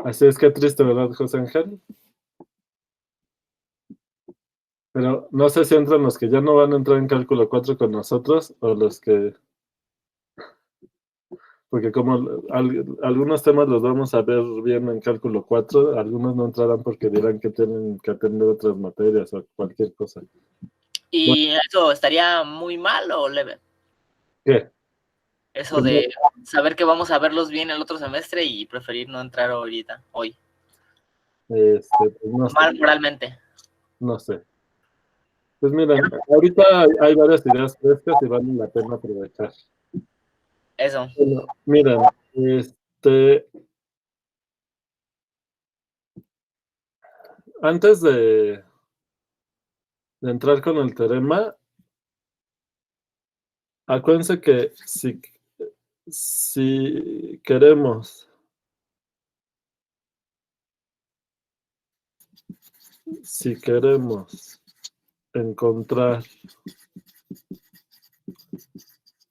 Así es que triste, ¿verdad, José Ángel? Pero no sé si entran los que ya no van a entrar en cálculo 4 con nosotros o los que, porque como algunos temas los vamos a ver bien en cálculo 4, algunos no entrarán porque dirán que tienen que atender otras materias o cualquier cosa. ¿Y eso estaría muy mal o leve? ¿Qué? Eso de saber que vamos a verlos bien el otro semestre y preferir no entrar ahorita, hoy. Pues no sé, Mal moralmente. no sé. Pues miren, ahorita hay varias ideas frescas y vale la pena aprovechar. Eso. Bueno, miren, antes de entrar con el teorema, acuérdense que si queremos encontrar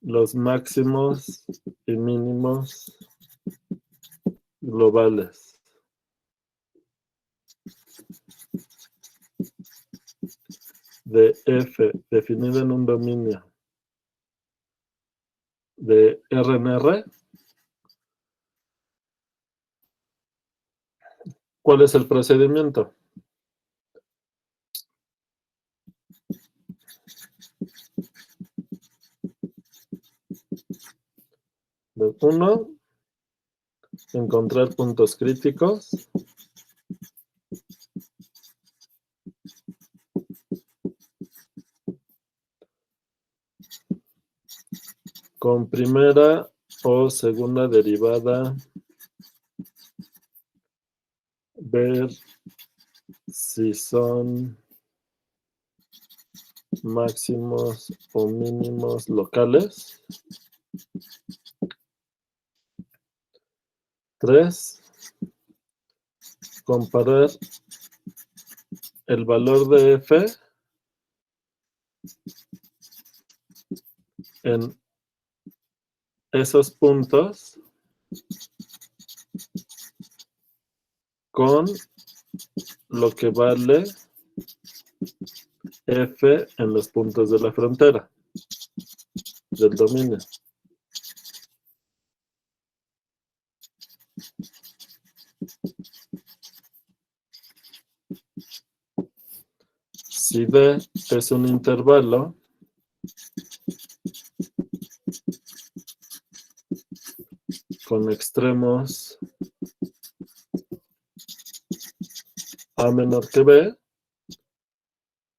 los máximos y mínimos globales de F definido en un dominio de R en R, ¿cuál es el procedimiento? Uno, encontrar puntos críticos. Con primera o segunda derivada, ver si son máximos o mínimos locales. 3, comparar el valor de F en esos puntos con lo que vale F en los puntos de la frontera del dominio. Si D es un intervalo, con extremos A menor que B,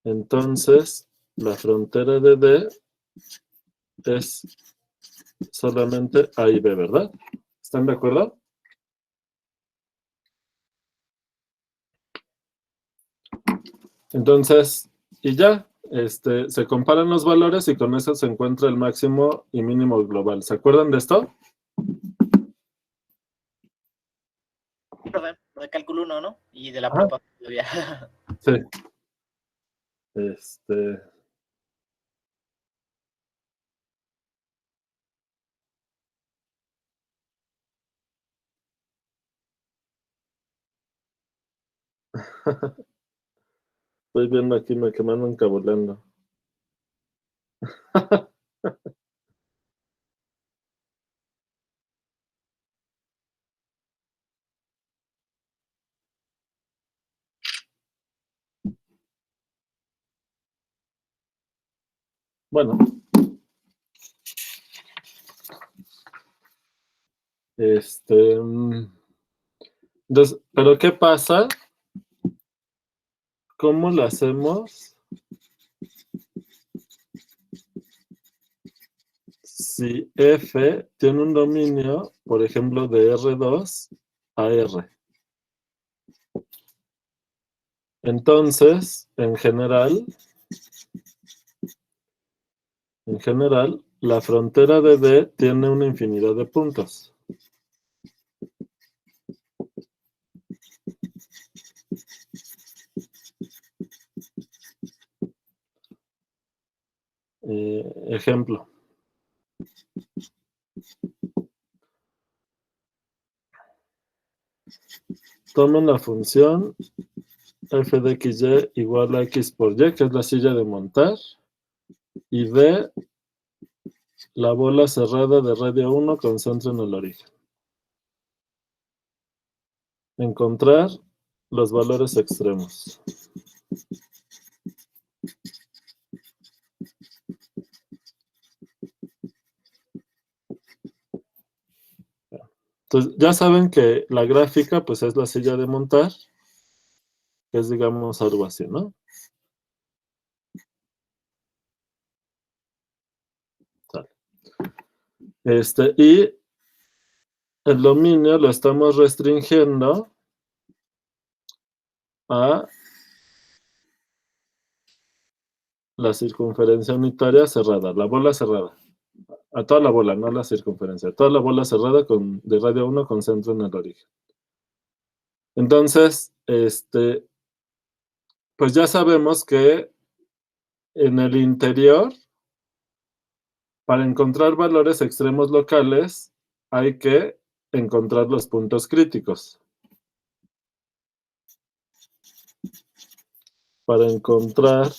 entonces la frontera de D es solamente A y B, ¿verdad? ¿Están de acuerdo? Entonces, y ya, se comparan los valores y con eso se encuentra el máximo y mínimo global. ¿Se acuerdan de esto? De cálculo 1, ¿no? Y de la Ajá. prepa todavía. Sí. Estoy viendo aquí, me queman encabulando. Bueno. Entonces, ¿pero qué pasa? ¿Cómo lo hacemos si F tiene un dominio, por ejemplo, de R2 a R? Entonces, en general, la frontera de D tiene una infinidad de puntos. Ejemplo. tomen la función f de xy igual a x por y, que es la silla de montar, y d, la bola cerrada de radio 1 con centro en el origen. Encontrar los valores extremos. Entonces, ya saben que la gráfica, pues, es la silla de montar, que es, digamos, algo así, ¿no? Y el dominio lo estamos restringiendo a la circunferencia unitaria cerrada, la bola cerrada. A toda la bola, no la circunferencia. Toda la bola cerrada de radio 1 con centro en el origen. Entonces, pues ya sabemos que en el interior, para encontrar valores extremos locales, hay que encontrar los puntos críticos. Para encontrar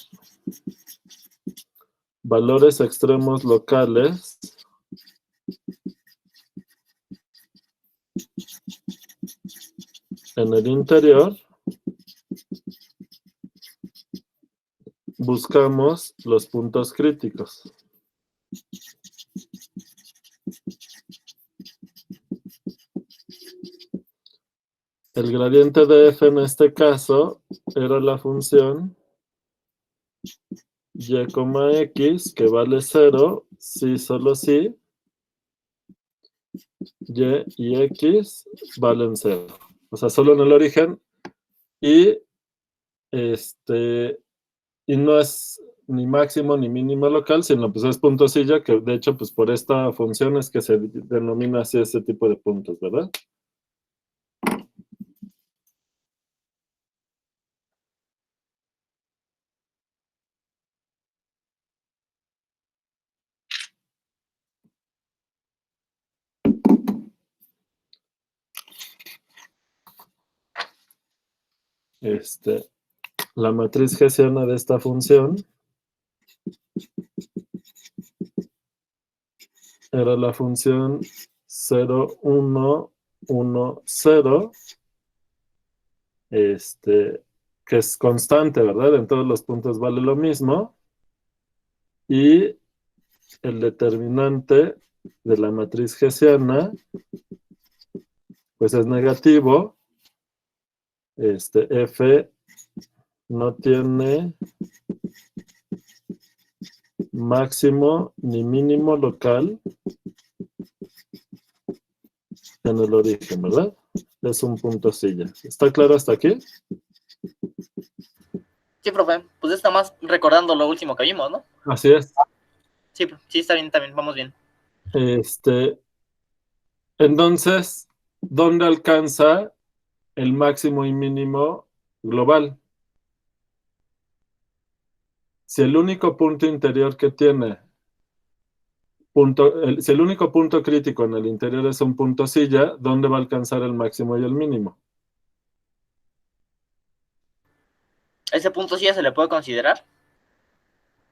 valores extremos locales, en el interior, buscamos los puntos críticos. El gradiente de f en este caso era la función y, x, que vale 0, si solo si y x valen 0. O sea, solo en el origen. Y no es ni máximo ni mínimo local, sino pues es punto silla, que de hecho pues por esta función es que se denomina así ese tipo de puntos, ¿verdad? La matriz hessiana de esta función era la función 0, 1, 1, 0, que es constante, ¿verdad? En todos los puntos vale lo mismo. Y el determinante de la matriz hessiana, pues es negativo. F no tiene máximo ni mínimo local en el origen, ¿verdad? Es un punto silla. ¿Está claro hasta aquí? Sí, profe. Pues está más recordando lo último que vimos, ¿no? Así es. Sí, sí, está bien, vamos bien. Entonces, ¿dónde alcanza el máximo y mínimo global? Si el único punto interior que tiene, si el único punto crítico en el interior es un punto silla, ¿dónde va a alcanzar el máximo y el mínimo? ¿Ese punto silla se le puede considerar?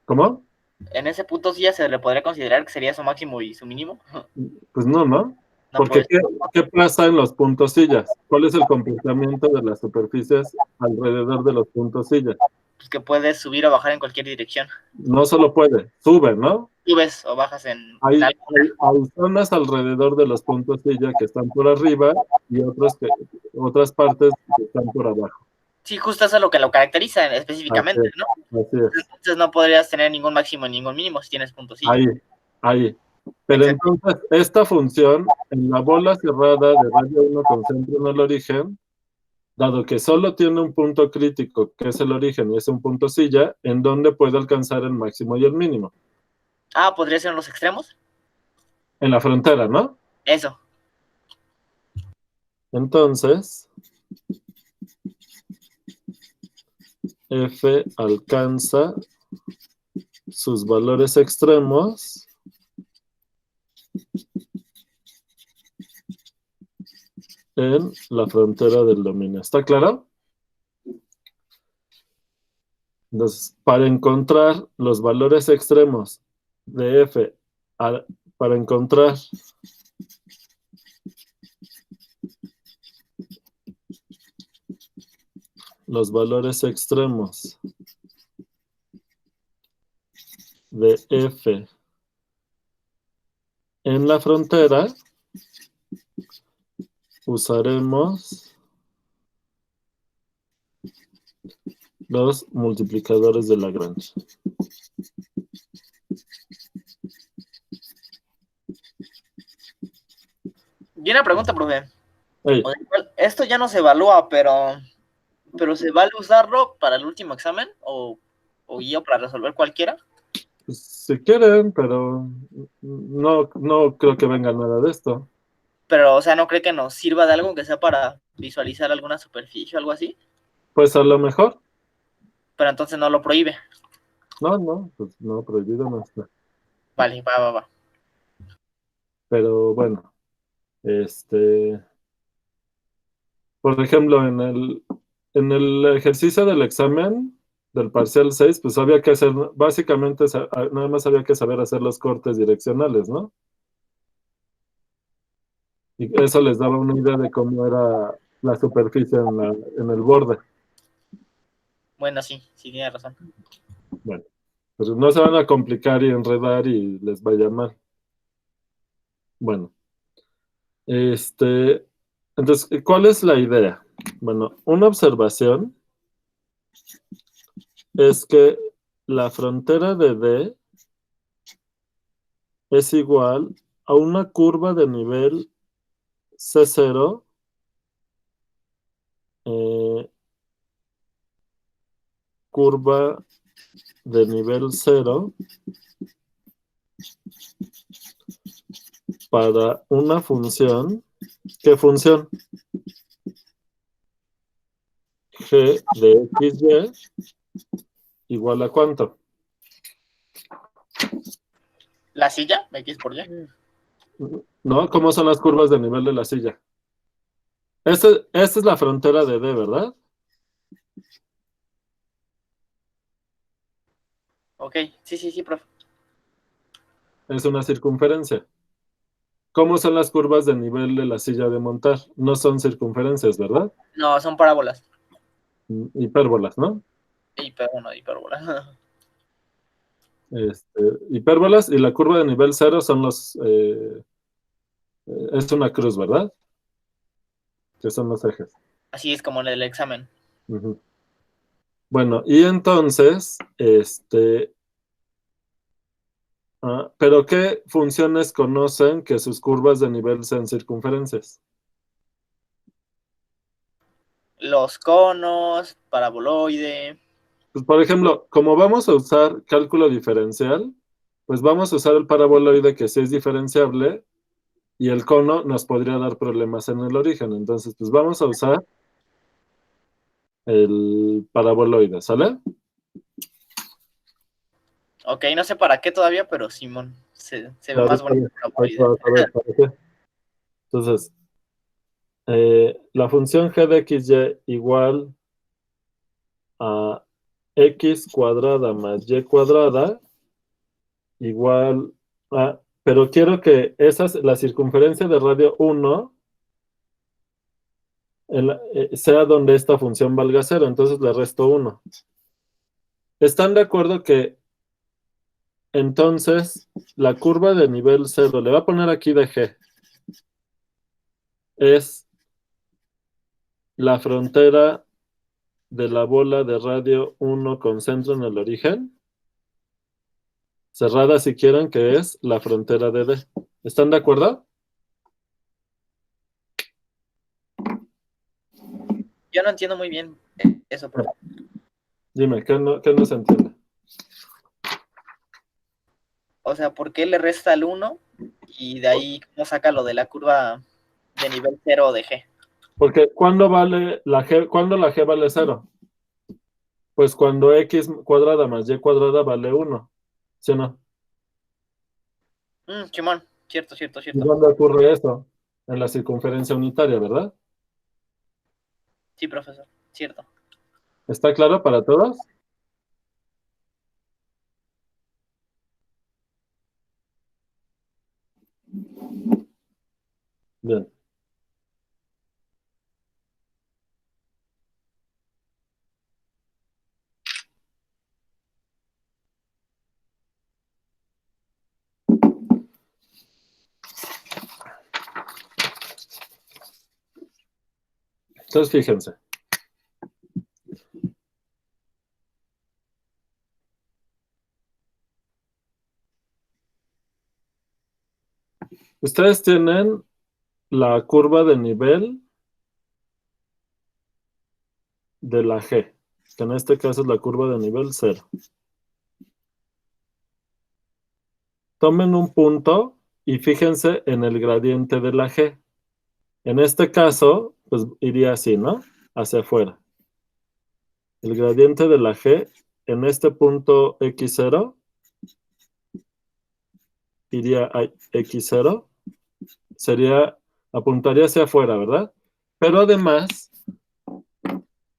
¿Cómo? ¿En ese punto silla se le podría considerar que sería su máximo y su mínimo? Pues no, ¿no? No, Porque ¿qué pasa en los puntos sillas? ¿Cuál es el comportamiento de las superficies alrededor de los puntos sillas? Pues que puedes subir o bajar en cualquier dirección. No solo puede, sube, ¿no? Subes o bajas en Hay zonas alrededor de los puntos silla que están por arriba y otras partes que están por abajo. Sí, justo eso es lo que lo caracteriza específicamente, ¿no? Así es. Entonces no podrías tener ningún máximo ni ningún mínimo si tienes puntos silla. Ahí. Pero entonces, esta función, en la bola cerrada de radio 1 con centro en el origen, dado que solo tiene un punto crítico, que es el origen, y es un punto silla, ¿en dónde puede alcanzar el máximo y el mínimo? Ah, ¿podría ser en los extremos? En la frontera, ¿no? Eso. Entonces, F alcanza sus valores extremos en la frontera del dominio. ¿Está claro? Entonces, para encontrar los valores extremos de f, para encontrar los valores extremos de f en la frontera, usaremos los multiplicadores de Lagrange. Y una pregunta, profe. Hey, O sea, esto ya no se evalúa, pero ¿se vale usarlo para el último examen? ¿O yo para resolver cualquiera? pues, si quieren, pero no creo que venga nada de esto. Pero, o sea, ¿no cree que nos sirva de algo que sea para visualizar alguna superficie o algo así? Pues a lo mejor. Pero entonces no lo prohíbe. No, pues no, prohibido no está. Vale, va. Pero bueno, por ejemplo, en el ejercicio del examen del parcial 6, pues había que hacer, básicamente, nada más había que saber hacer los cortes direccionales, ¿no? Y eso les daba una idea de cómo era la superficie en el borde. Bueno, sí, tiene razón. Bueno, pues no se van a complicar y enredar y les vaya mal. Bueno, entonces, ¿cuál es la idea? Bueno, una observación es que la frontera de D es igual a una curva de nivel C0 curva de nivel 0 para una función. ¿Qué función? G de XY igual a ¿cuánto? ¿La silla? ¿X por Y? ¿No? ¿Cómo son las curvas de nivel de la silla? Esta es la frontera de D, ¿verdad? Ok, sí, profe. Es una circunferencia. ¿Cómo son las curvas de nivel de la silla de montar? No son circunferencias, ¿verdad? No, son parábolas. Hipérbolas, ¿no? Hipérbola. Hipérbolas y la curva de nivel 0 son es una cruz, ¿verdad? Que son los ejes. Así es como en el examen. Ujú. Bueno, y entonces, ¿pero qué funciones conocen que sus curvas de nivel sean circunferencias? Los conos, paraboloide. Pues, por ejemplo, como vamos a usar cálculo diferencial, pues vamos a usar el paraboloide que sí es diferenciable y el cono nos podría dar problemas en el origen. Entonces, pues vamos a usar el paraboloide, ¿sale? Ok, no sé para qué todavía, pero Simón, se ve más Ahorita bonito. vamos a ver para qué. Entonces, la función g de xy igual a x cuadrada más y cuadrada igual a, pero quiero que la circunferencia de radio 1 sea donde esta función valga 0, entonces le resto 1. ¿Están de acuerdo que entonces la curva de nivel 0, le voy a poner aquí de g, es la frontera de la bola de radio 1 con centro en el origen? Cerrada si quieren, que es la frontera de D. ¿Están de acuerdo? Yo no entiendo muy bien eso, profe. Dime, qué no se entiende? O sea, ¿por qué le resta el 1? Y de ahí, ¿cómo saca lo de la curva de nivel 0 de G? Porque ¿cuándo vale la G? ¿Cuándo la G vale 0? Pues cuando x cuadrada más y cuadrada vale 1. ¿Sí o no? Simón, cierto. ¿Y dónde ocurre eso? En la circunferencia unitaria, ¿verdad? Sí, profesor, cierto. ¿Está claro para todos? Bien. Entonces, fíjense. Ustedes tienen la curva de nivel de la G, que en este caso es la curva de nivel 0. Tomen un punto y fíjense en el gradiente de la G. En este caso, pues iría así, ¿no? Hacia afuera. El gradiente de la G en este punto x0 iría a x0, apuntaría hacia afuera, ¿verdad? Pero además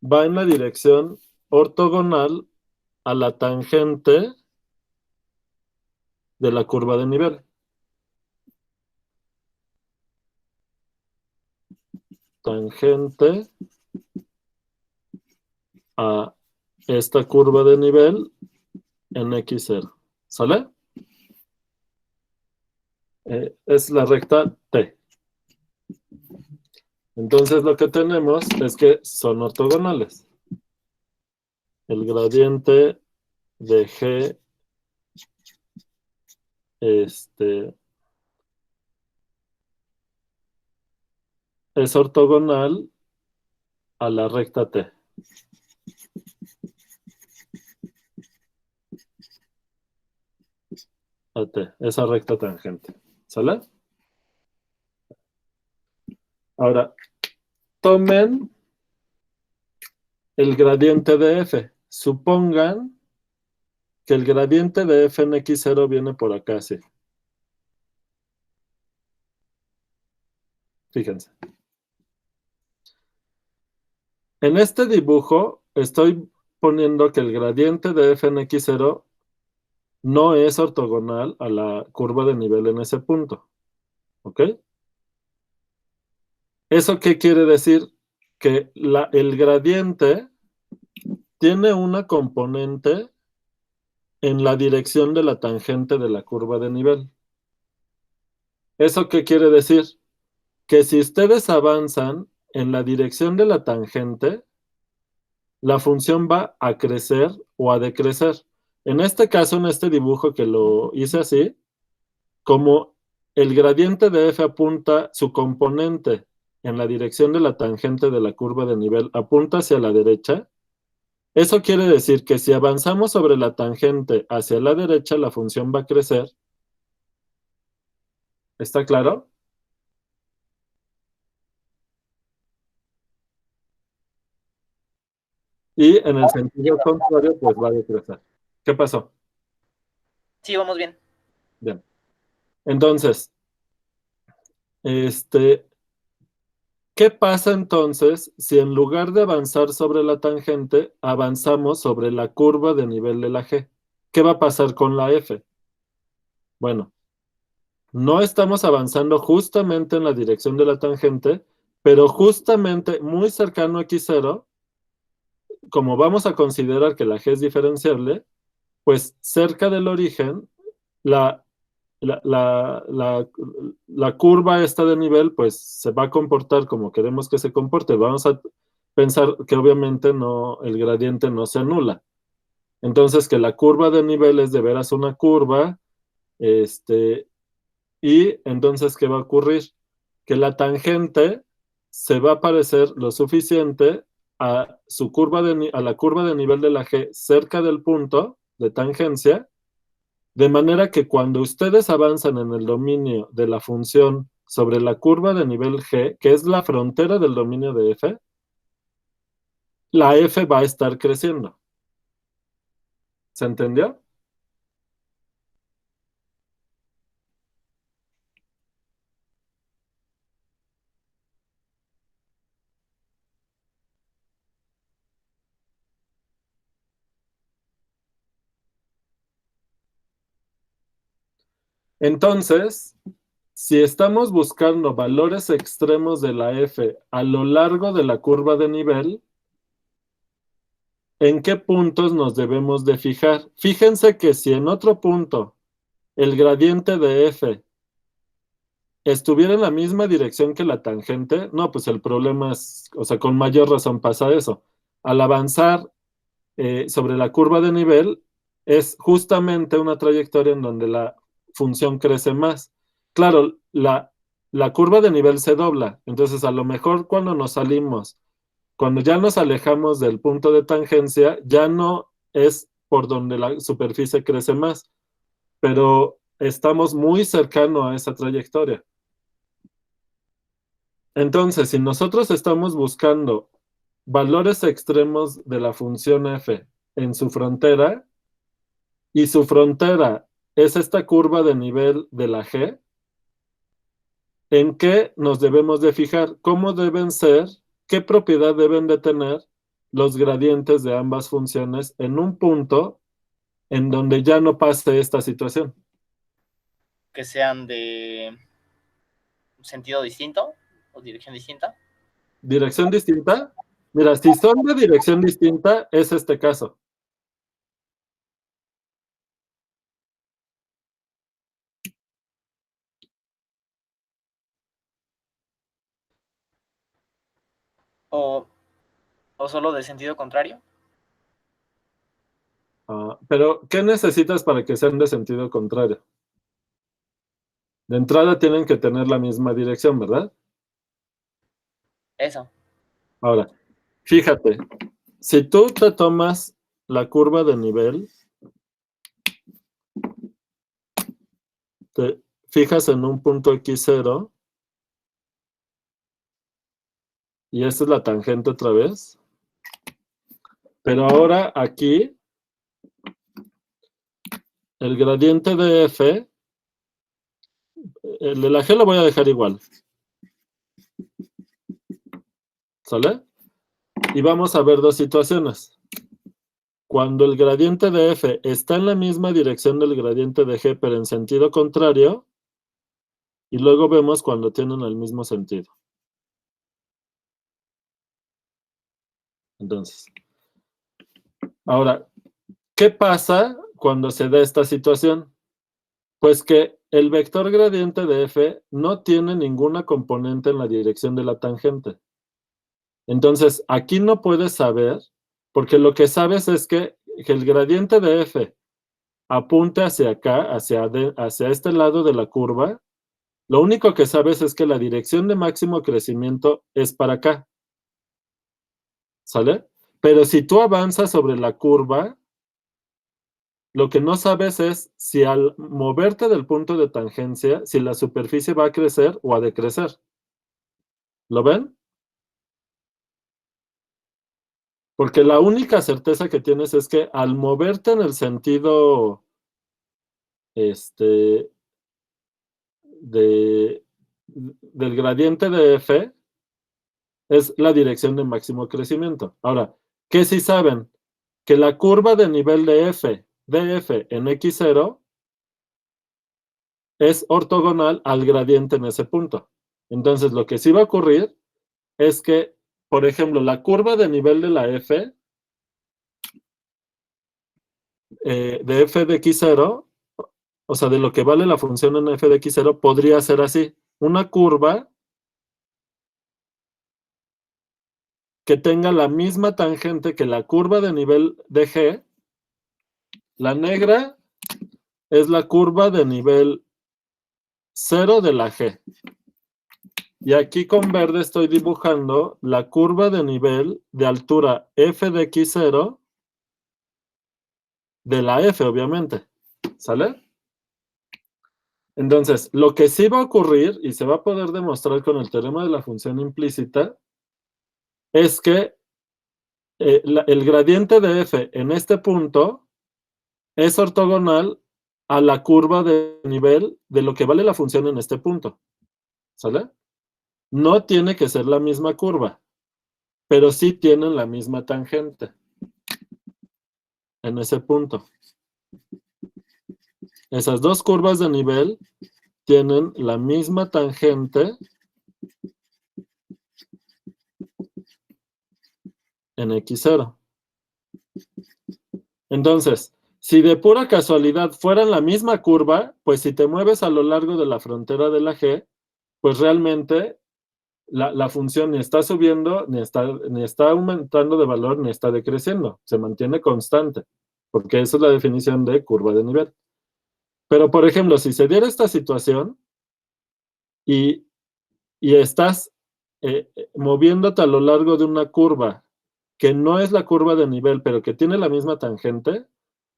va en la dirección ortogonal a la tangente de la curva de nivel. Tangente a esta curva de nivel en x0. ¿Sale? Es la recta T. Entonces lo que tenemos es que son ortogonales. El gradiente de G es ortogonal a la recta T. A T, esa recta tangente. ¿Sale? Ahora, tomen el gradiente de F. Supongan que el gradiente de F en x0 viene por acá, sí. Fíjense. En este dibujo estoy poniendo que el gradiente de F en x0 no es ortogonal a la curva de nivel en ese punto. ¿Ok? ¿Eso qué quiere decir? Que el gradiente tiene una componente en la dirección de la tangente de la curva de nivel. ¿Eso qué quiere decir? Que si ustedes avanzan en la dirección de la tangente, la función va a crecer o a decrecer. En este caso, en este dibujo que lo hice así, como el gradiente de f apunta su componente en la dirección de la tangente de la curva de nivel, apunta hacia la derecha, eso quiere decir que si avanzamos sobre la tangente hacia la derecha, la función va a crecer. ¿Está claro? Y en el sentido contrario, pues va a decrecer. ¿Qué pasó? Sí, vamos bien. Bien. Entonces, ¿qué pasa entonces si en lugar de avanzar sobre la tangente, avanzamos sobre la curva de nivel de la G? ¿Qué va a pasar con la F? Bueno, no estamos avanzando justamente en la dirección de la tangente, pero justamente muy cercano a x0, como vamos a considerar que la G es diferenciable, pues cerca del origen, la, la, la, la, la curva esta de nivel, pues se va a comportar como queremos que se comporte. Vamos a pensar que obviamente no, el gradiente no se anula. Entonces, que la curva de nivel es de veras una curva, y entonces, ¿qué va a ocurrir? Que la tangente se va a parecer lo suficiente a a la curva de nivel de la G cerca del punto de tangencia, de manera que cuando ustedes avanzan en el dominio de la función sobre la curva de nivel G, que es la frontera del dominio de F, la F va a estar creciendo. ¿Se entendió? Entonces, si estamos buscando valores extremos de la f a lo largo de la curva de nivel, ¿en qué puntos nos debemos de fijar? Fíjense que si en otro punto el gradiente de f estuviera en la misma dirección que la tangente, no, pues el problema es, o sea, con mayor razón pasa eso. Al avanzar sobre la curva de nivel, es justamente una trayectoria en donde la función crece más. Claro, la curva de nivel se dobla, entonces a lo mejor cuando nos salimos, cuando ya nos alejamos del punto de tangencia, ya no es por donde la superficie crece más, pero estamos muy cercano a esa trayectoria. Entonces, si nosotros estamos buscando valores extremos de la función f en su frontera, y su frontera es esta curva de nivel de la g, ¿en qué nos debemos de fijar? ¿Cómo deben ser? ¿Qué propiedad deben de tener los gradientes de ambas funciones en un punto en donde ya no pase esta situación? Que sean de sentido distinto o dirección distinta. ¿Dirección distinta? Mira, si son de dirección distinta, es este caso. O, o solo de sentido contrario. Pero, ¿qué necesitas para que sean de sentido contrario? De entrada tienen que tener la misma dirección, ¿verdad? Eso. Ahora, fíjate, si tú te tomas la curva de nivel, te fijas en un punto x0, y esta es la tangente otra vez, pero ahora aquí, el gradiente de f, el de la g lo voy a dejar igual, ¿sale? Y vamos a ver dos situaciones. Cuando el gradiente de f está en la misma dirección del gradiente de g, pero en sentido contrario, y luego vemos cuando tienen el mismo sentido. Entonces, ahora, ¿qué pasa cuando se da esta situación? Pues que el vector gradiente de f no tiene ninguna componente en la dirección de la tangente. Entonces, aquí no puedes saber, porque lo que sabes es que el gradiente de f apunte hacia acá, hacia este lado de la curva. Lo único que sabes es que la dirección de máximo crecimiento es para acá. ¿Sale? Pero si tú avanzas sobre la curva, lo que no sabes es si al moverte del punto de tangencia, si la superficie va a crecer o a decrecer. ¿Lo ven? Porque la única certeza que tienes es que al moverte en el sentido del gradiente de f, es la dirección de máximo crecimiento. Ahora, ¿qué sí saben? Que la curva de nivel de f en x0 es ortogonal al gradiente en ese punto. Entonces, lo que sí va a ocurrir es que, por ejemplo, la curva de nivel de la f, de f de x0, o sea, de lo que vale la función en f de x0, podría ser así. Una curva que tenga la misma tangente que la curva de nivel de g. La negra es la curva de nivel 0 de la g. Y aquí con verde estoy dibujando la curva de nivel de altura f de x0 de la f, obviamente. ¿Sale? Entonces, lo que sí va a ocurrir, y se va a poder demostrar con el teorema de la función implícita, es que el gradiente de f en este punto es ortogonal a la curva de nivel de lo que vale la función en este punto. ¿Sale? No tiene que ser la misma curva, pero sí tienen la misma tangente en ese punto. Esas dos curvas de nivel tienen la misma tangente en x0. Entonces, si de pura casualidad fueran la misma curva, pues si te mueves a lo largo de la frontera de la G, pues realmente la función ni está subiendo, ni está aumentando de valor, ni está decreciendo. Se mantiene constante, porque esa es la definición de curva de nivel. Pero, por ejemplo, si se diera esta situación y estás moviéndote a lo largo de una curva que no es la curva de nivel, pero que tiene la misma tangente,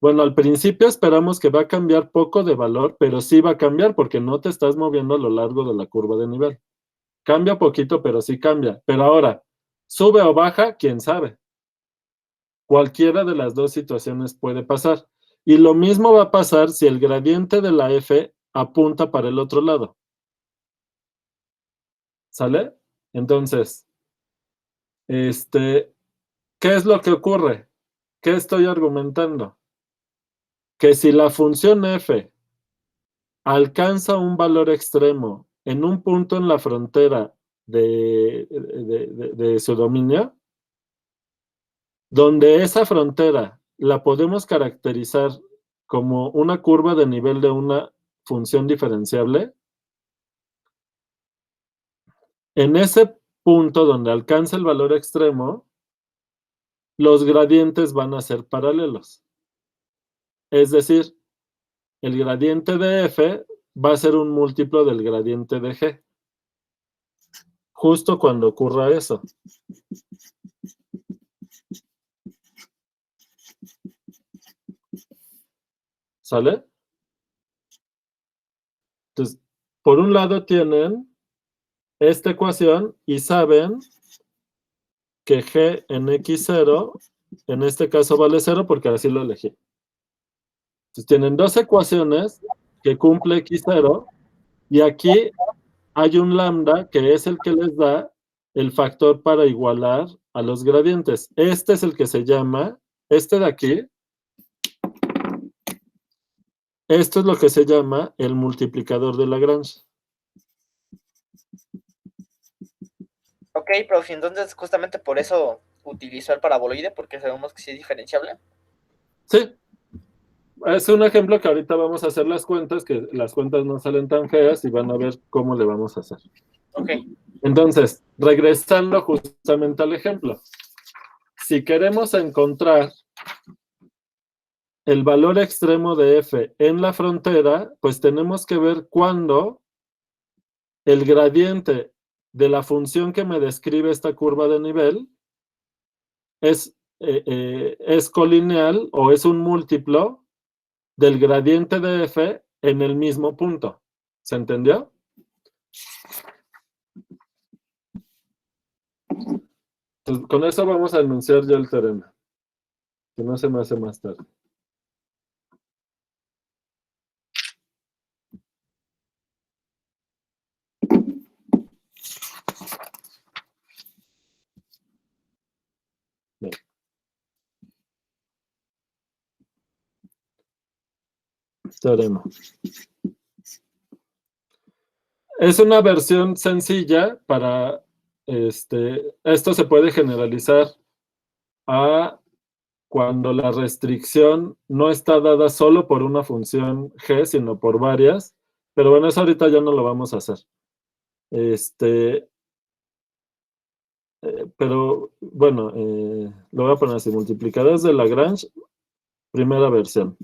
bueno, al principio esperamos que va a cambiar poco de valor, pero sí va a cambiar porque no te estás moviendo a lo largo de la curva de nivel. Cambia poquito, pero sí cambia. Pero ahora, sube o baja, quién sabe. Cualquiera de las dos situaciones puede pasar. Y lo mismo va a pasar si el gradiente de la F apunta para el otro lado. ¿Sale? Entonces, ¿qué es lo que ocurre? ¿Qué estoy argumentando? Que si la función f alcanza un valor extremo en un punto en la frontera de su dominio, donde esa frontera la podemos caracterizar como una curva de nivel de una función diferenciable, en ese punto donde alcanza el valor extremo, los gradientes van a ser paralelos. Es decir, el gradiente de f va a ser un múltiplo del gradiente de g. Justo cuando ocurra eso. ¿Sale? Entonces, por un lado tienen esta ecuación y saben que g en x0, en este caso vale 0 porque así lo elegí. Entonces, tienen dos ecuaciones que cumple x0 y aquí hay un lambda que es el que les da el factor para igualar a los gradientes. Este es el que se llama, este de aquí, esto es lo que se llama el multiplicador de Lagrange. Ok, profe, entonces justamente por eso utilizó el paraboloide, porque sabemos que sí es diferenciable. Sí, es un ejemplo que ahorita vamos a hacer las cuentas, que las cuentas no salen tan feas y van a ver cómo le vamos a hacer. Ok. Entonces, regresando justamente al ejemplo. Si queremos encontrar el valor extremo de f en la frontera, pues tenemos que ver cuándo el gradiente de la función que me describe esta curva de nivel es colineal o es un múltiplo del gradiente de f en el mismo punto. ¿Se entendió? Entonces, con eso vamos a enunciar ya el teorema, que no se me hace más tarde. Bien. Teorema. Es una versión sencilla para, esto se puede generalizar a cuando la restricción no está dada solo por una función g, sino por varias, pero bueno, eso ahorita ya no lo vamos a hacer. Pero bueno, lo voy a poner así, multiplicadores de Lagrange, primera versión.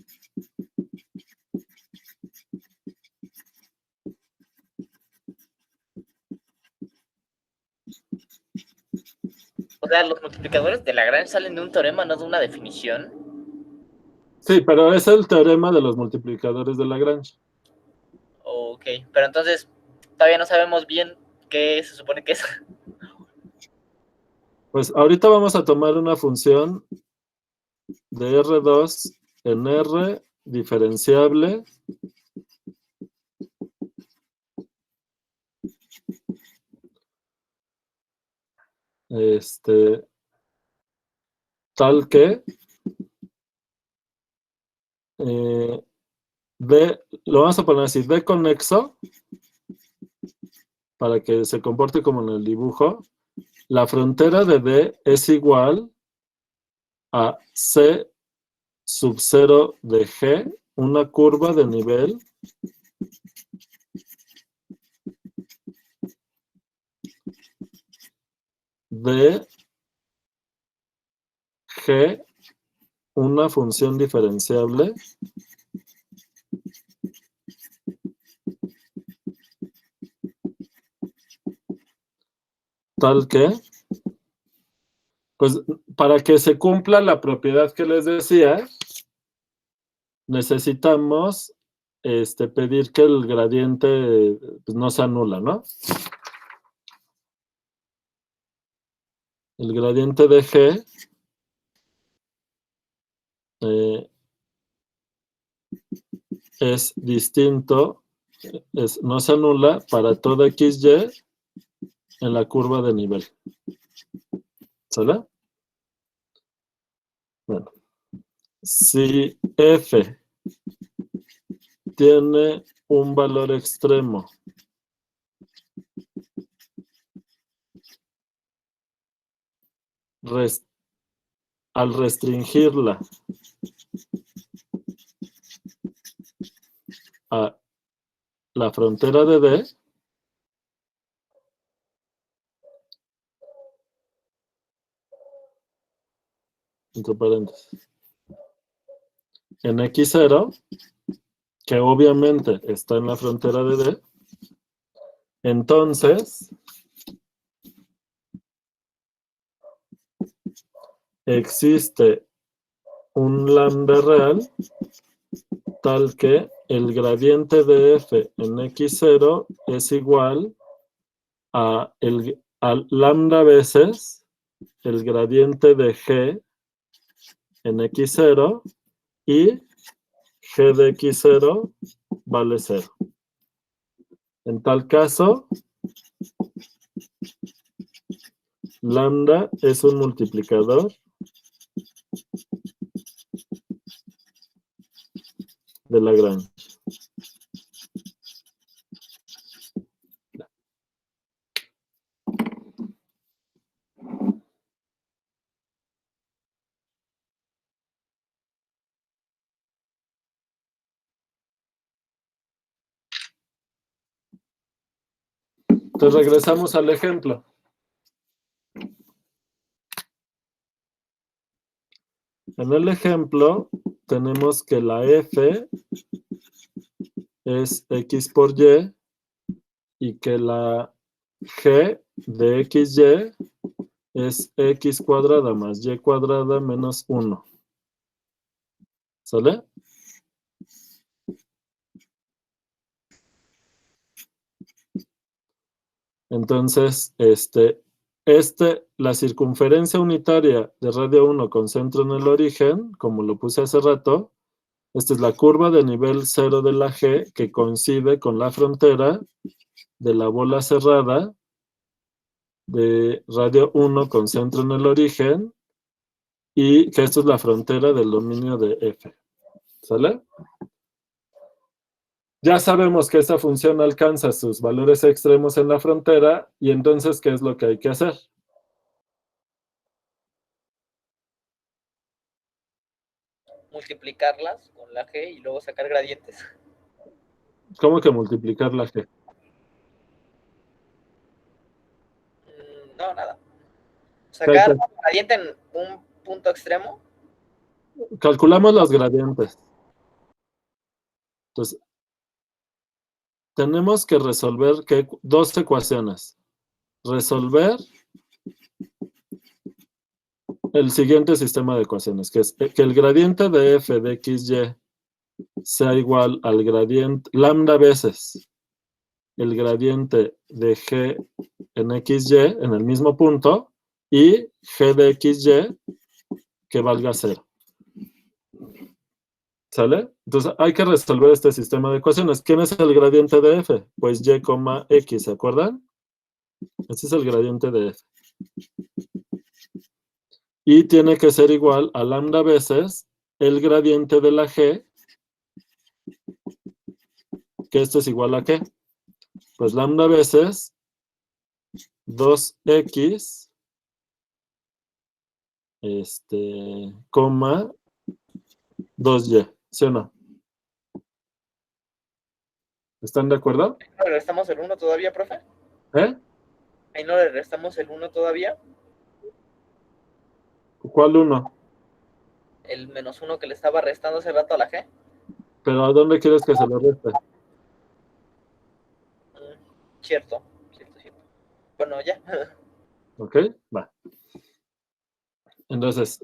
O sea, los multiplicadores de Lagrange salen de un teorema, no de una definición. Sí, pero es el teorema de los multiplicadores de Lagrange. Ok, pero entonces todavía no sabemos bien qué se supone que es. Pues ahorita vamos a tomar una función de R2 en R diferenciable tal que D, lo vamos a poner así, D conexo, para que se comporte como en el dibujo. La frontera de D es igual a C sub 0 de G, una curva de nivel de G, una función diferenciable tal que, pues para que se cumpla la propiedad que les decía, necesitamos pedir que el gradiente pues, no se anula, ¿no? El gradiente de G es distinto, no se anula para todo XY en la curva de nivel. ¿Sale? Bueno, si F tiene un valor extremo al restringirla a la frontera de D, entre paréntesis, en X0, que obviamente está en la frontera de D, entonces existe un lambda real tal que el gradiente de F en X0 es igual a lambda veces el gradiente de G en X0 y G de X0 vale 0. En tal caso, lambda es un multiplicador de Lagrange. Entonces regresamos al ejemplo. En el ejemplo tenemos que la F es X por Y que la G de XY es X cuadrada más Y cuadrada menos 1. ¿Sale? Entonces, la circunferencia unitaria de radio 1 con centro en el origen, como lo puse hace rato, esta es la curva de nivel 0 de la G que coincide con la frontera de la bola cerrada de radio 1 con centro en el origen y que esto es la frontera del dominio de F. ¿Sale? Ya sabemos que esta función alcanza sus valores extremos en la frontera y entonces, ¿qué es lo que hay que hacer? Multiplicarlas con la G y luego sacar gradientes. ¿Cómo que multiplicar la G? No, nada. Sacar un gradiente en un punto extremo. Calculamos los gradientes. Entonces, tenemos que resolver dos ecuaciones. Resolver el siguiente sistema de ecuaciones, que es que el gradiente de F de XY sea igual al gradiente lambda veces el gradiente de G en XY en el mismo punto y G de XY que valga 0. ¿Sale? Entonces hay que resolver este sistema de ecuaciones. ¿Quién es el gradiente de F? Pues Y, X, ¿se acuerdan? Este es el gradiente de F. Y tiene que ser igual a lambda veces el gradiente de la G que esto es igual a ¿qué? Pues lambda veces 2x, coma 2y, ¿sí o no? ¿Están de acuerdo? ¿No le restamos el 1 todavía, profe? ¿Eh? ¿Ahí no le restamos el 1 todavía? ¿Cuál uno? El menos 1 que le estaba restando hace rato a la G. ¿Pero a dónde quieres que se lo reste? Cierto, cierto, cierto. Bueno, ya. ¿Ok? Va. Entonces,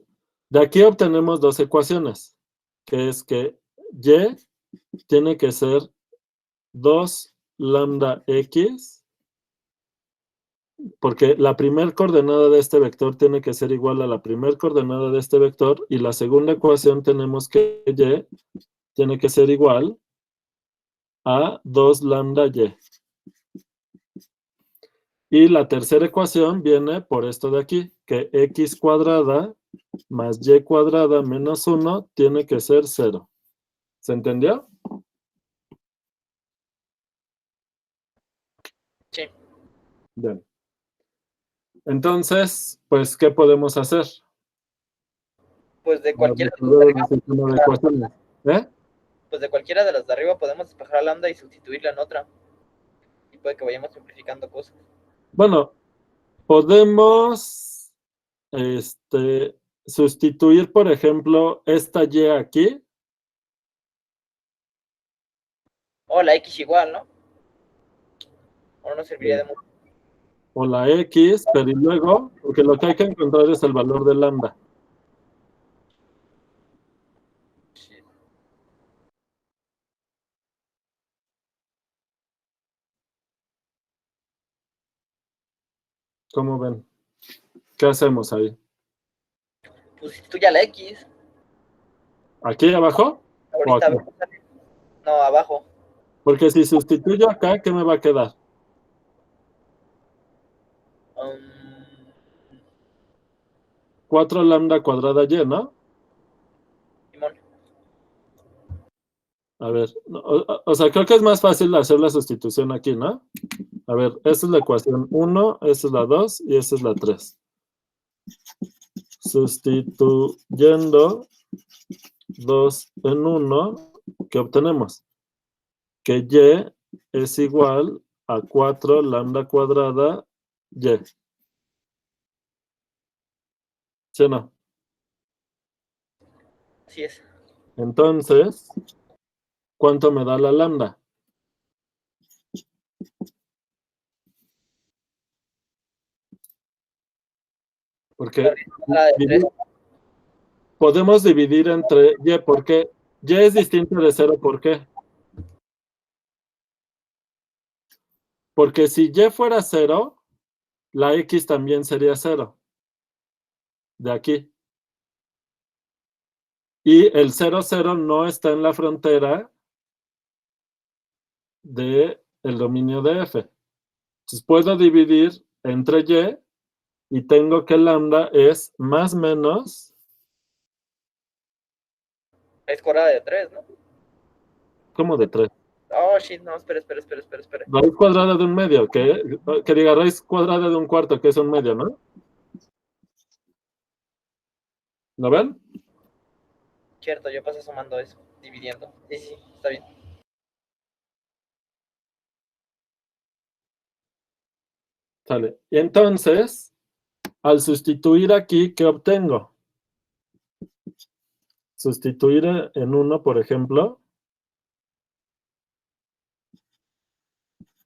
de aquí obtenemos dos ecuaciones, que es que y tiene que ser 2 lambda x, porque la primera coordenada de este vector tiene que ser igual a la primera coordenada de este vector, y la segunda ecuación tenemos que y tiene que ser igual a 2 lambda y. Y la tercera ecuación viene por esto de aquí, que x cuadrada más y cuadrada menos 1 tiene que ser 0. ¿Se entendió? Sí. Bien. Entonces, pues, ¿qué podemos hacer? Pues de cualquiera de los de Resolver arriba, el sistema de ecuaciones. ¿Eh? pues de cualquiera de las de arriba podemos despejar a lambda y sustituirla en otra. Y puede que vayamos simplificando cosas. Bueno, podemos sustituir, por ejemplo, esta y aquí. O la X igual, ¿no? O no serviría de mucho. O la x, pero y luego, porque lo que hay que encontrar es el valor de lambda. Sí. ¿Cómo ven? ¿Qué hacemos ahí? Pues sustituye a la X. ¿Aquí abajo? ¿O Ahorita aquí? a ver, no, abajo. Porque si sustituyo acá, ¿qué me va a quedar? Um, 4 lambda cuadrada y, ¿no? Simón. A ver, o sea, creo que es más fácil hacer la sustitución aquí, ¿no? A ver, esta es la ecuación 1, esta es la 2 y esta es la 3. Sustituyendo 2 en 1, ¿qué obtenemos? Que y es igual a 4 lambda cuadrada y. ¿Sí o no? Así es. Entonces, ¿cuánto me da la lambda? Porque La de 3. podemos dividir entre y, porque y es distinto de 0, ¿por qué? Porque si y fuera 0, la x también sería 0. De aquí. Y el 0, 0 no está en la frontera del dominio de f. Entonces puedo dividir entre y tengo que lambda es más menos. Es cuadrada de 3, ¿no? ¿Cómo de 3? Oh, shit, no, espera. Raíz cuadrada de un medio, que diga raíz cuadrada de un cuarto, que es un medio, ¿no? ¿Lo ven? Cierto, yo pasé sumando eso, dividiendo. Sí, está bien. Sale. Y entonces, al sustituir aquí, ¿qué obtengo? Sustituir en 1, por ejemplo.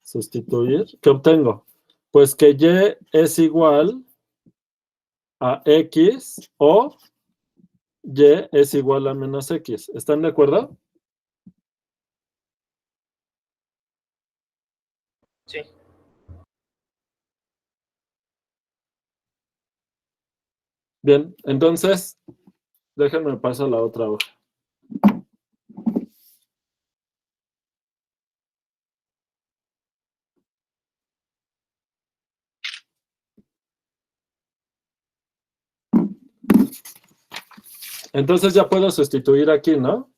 Sustituir. ¿Qué obtengo? Pues que y es igual a x o y es igual a menos x. ¿Están de acuerdo? Sí. Bien, entonces, déjenme pasar a la otra hoja. Entonces ya puedo sustituir aquí, ¿no?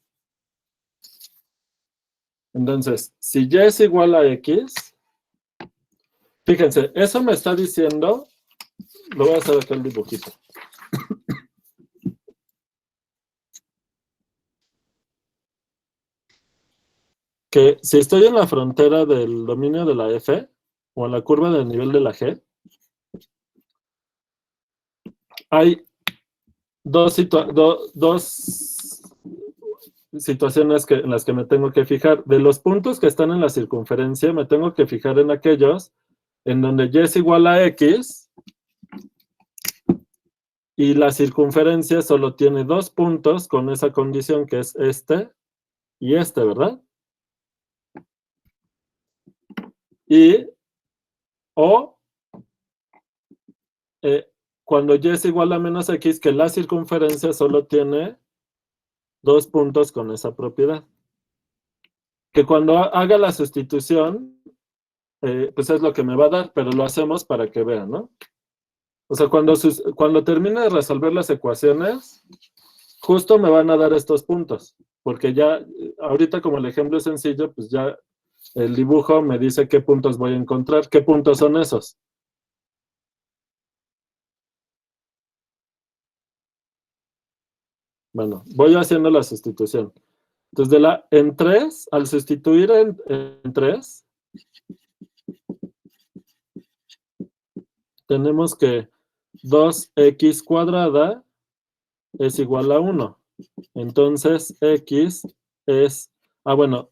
Entonces, si y es igual a x, fíjense, eso me está diciendo, lo voy a hacer acá el dibujito. Que si estoy en la frontera del dominio de la f, o en la curva del nivel de la g, hay dos situaciones en las que me tengo que fijar. De los puntos que están en la circunferencia, me tengo que fijar en aquellos en donde y es igual a x y la circunferencia solo tiene dos puntos con esa condición, que es este y este, ¿verdad? O cuando y es igual a menos x, que la circunferencia solo tiene dos puntos con esa propiedad. Que cuando haga la sustitución, pues es lo que me va a dar, pero lo hacemos para que vean, ¿no? O sea, cuando termine de resolver las ecuaciones, justo me van a dar estos puntos, porque ya, ahorita como el ejemplo es sencillo, pues ya el dibujo me dice qué puntos voy a encontrar. ¿Qué puntos son esos? Bueno, voy haciendo la sustitución. Entonces, en 3, al sustituir en 3, tenemos que 2x cuadrada es igual a 1. Entonces, x es... bueno,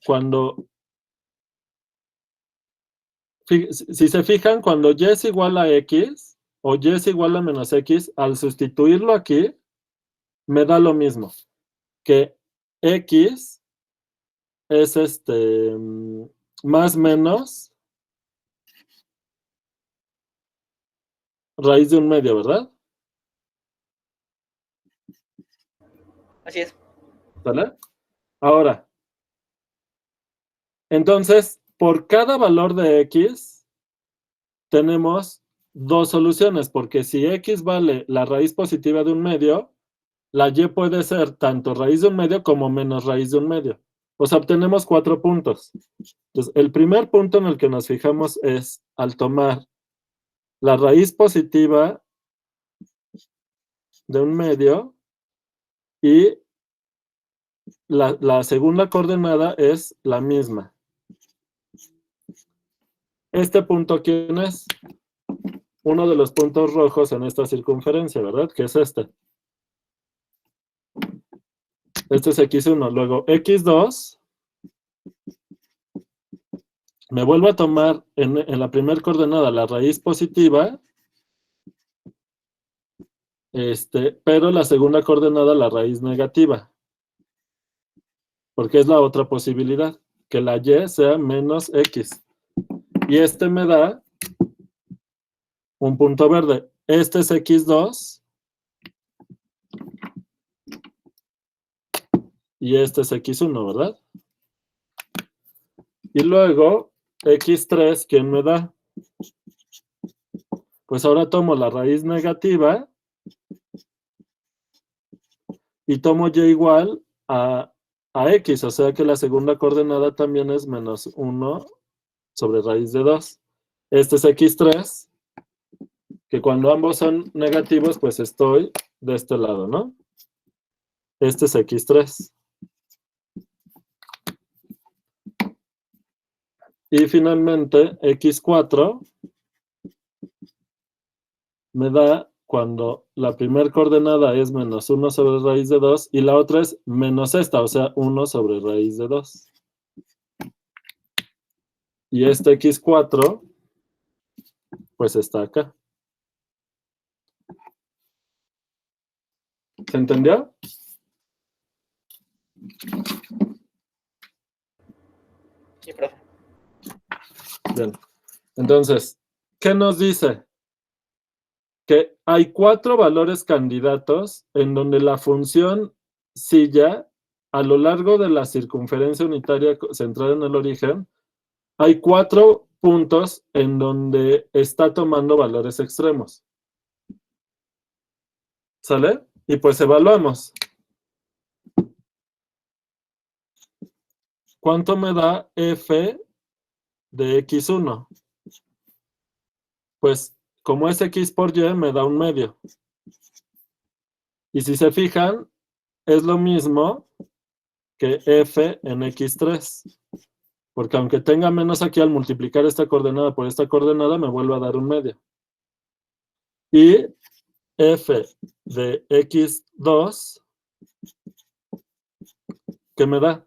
si se fijan, cuando y es igual a x, o y es igual a menos x, al sustituirlo aquí, me da lo mismo, que x es más menos raíz de un medio, ¿verdad? Así es. ¿Sale? Ahora, entonces, por cada valor de x, tenemos dos soluciones, porque si x vale la raíz positiva de un medio, la y puede ser tanto raíz de un medio como menos raíz de un medio. O sea, obtenemos 4 puntos. Entonces, el primer punto en el que nos fijamos es al tomar la raíz positiva de un medio y la segunda coordenada es la misma. Este punto, ¿quién es? Uno de los puntos rojos en esta circunferencia, ¿verdad? Que es este. Este es x1. Luego, x2, me vuelvo a tomar en la primera coordenada la raíz positiva, pero la segunda coordenada la raíz negativa. Porque es la otra posibilidad, que la y sea menos x. Y este me da un punto verde. Este es x2 y este es x1, ¿verdad? Y luego, x3, ¿quién me da? Pues ahora tomo la raíz negativa y tomo y igual a x, o sea que la segunda coordenada también es menos 1 sobre raíz de 2. Este es x3, que cuando ambos son negativos, pues estoy de este lado, ¿no? Este es x3. Y finalmente, x4 me da cuando la primera coordenada es menos 1 sobre raíz de 2 y la otra es menos esta, o sea, 1 sobre raíz de 2. Y este x4, pues está acá. ¿Se entendió? Sí, profe. Bien. Entonces, ¿qué nos dice? Que hay 4 valores candidatos en donde la función silla, a lo largo de la circunferencia unitaria centrada en el origen, hay 4 puntos en donde está tomando valores extremos. ¿Sale? Y pues evaluamos. ¿cuánto me da f de x1? Pues como es x por y, me da un medio. Y si se fijan, es lo mismo que f en x3. Porque aunque tenga menos aquí, al multiplicar esta coordenada por esta coordenada, me vuelve a dar un medio. Y f de x2, ¿qué me da?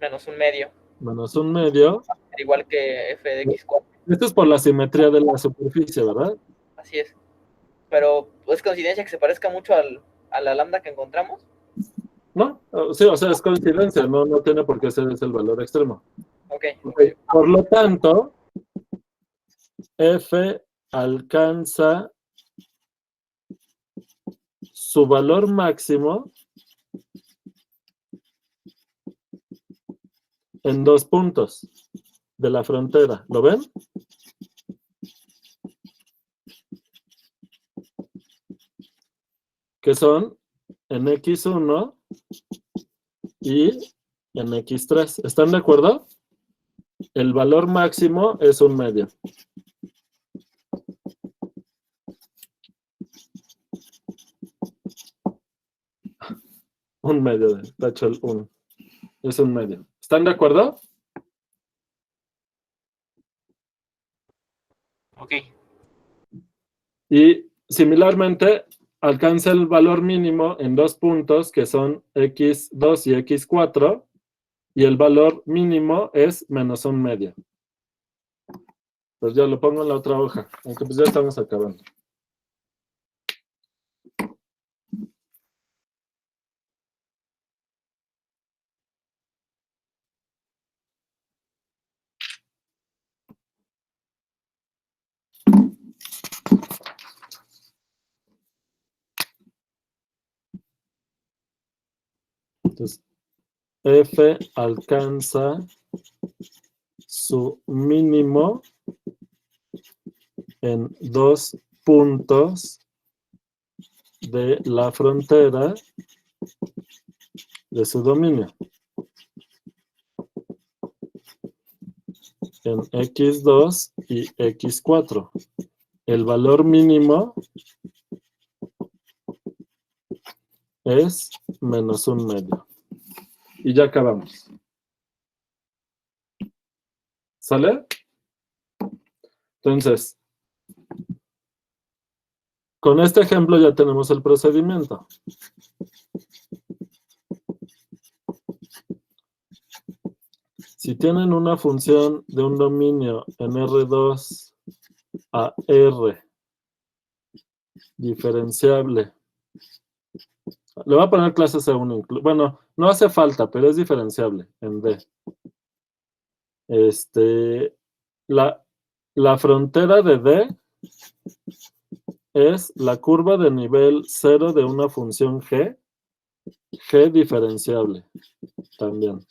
Menos un medio. Menos un medio. Igual que f de x4. Esto es por la simetría de la superficie, ¿verdad? Así es. Pero es coincidencia que se parezca mucho a la lambda que encontramos. ¿No? Sí, o sea, es coincidencia, no tiene por qué ser ese el valor extremo. Okay. Por lo tanto, f alcanza su valor máximo en 2 puntos de la frontera. ¿Lo ven? Que son en x1 y en x3. ¿Están de acuerdo? El valor máximo es un medio. Un medio de tacho el 1. Es un medio. ¿Están de acuerdo? Ok. Y similarmente, alcanza el valor mínimo en 2 puntos que son x2 y x4. Y el valor mínimo es menos un medio. Pues ya lo pongo en la otra hoja, aunque pues ya estamos acabando. Entonces, f alcanza su mínimo en 2 puntos de la frontera de su dominio. En x2 y x4. El valor mínimo es menos un medio. Y ya acabamos. ¿Sale? Entonces, con este ejemplo ya tenemos el procedimiento. Si tienen una función de un dominio en R2 a R diferenciable, le voy a poner clase C1, bueno, no hace falta, pero es diferenciable en D. La frontera de D es la curva de nivel 0 de una función G diferenciable también.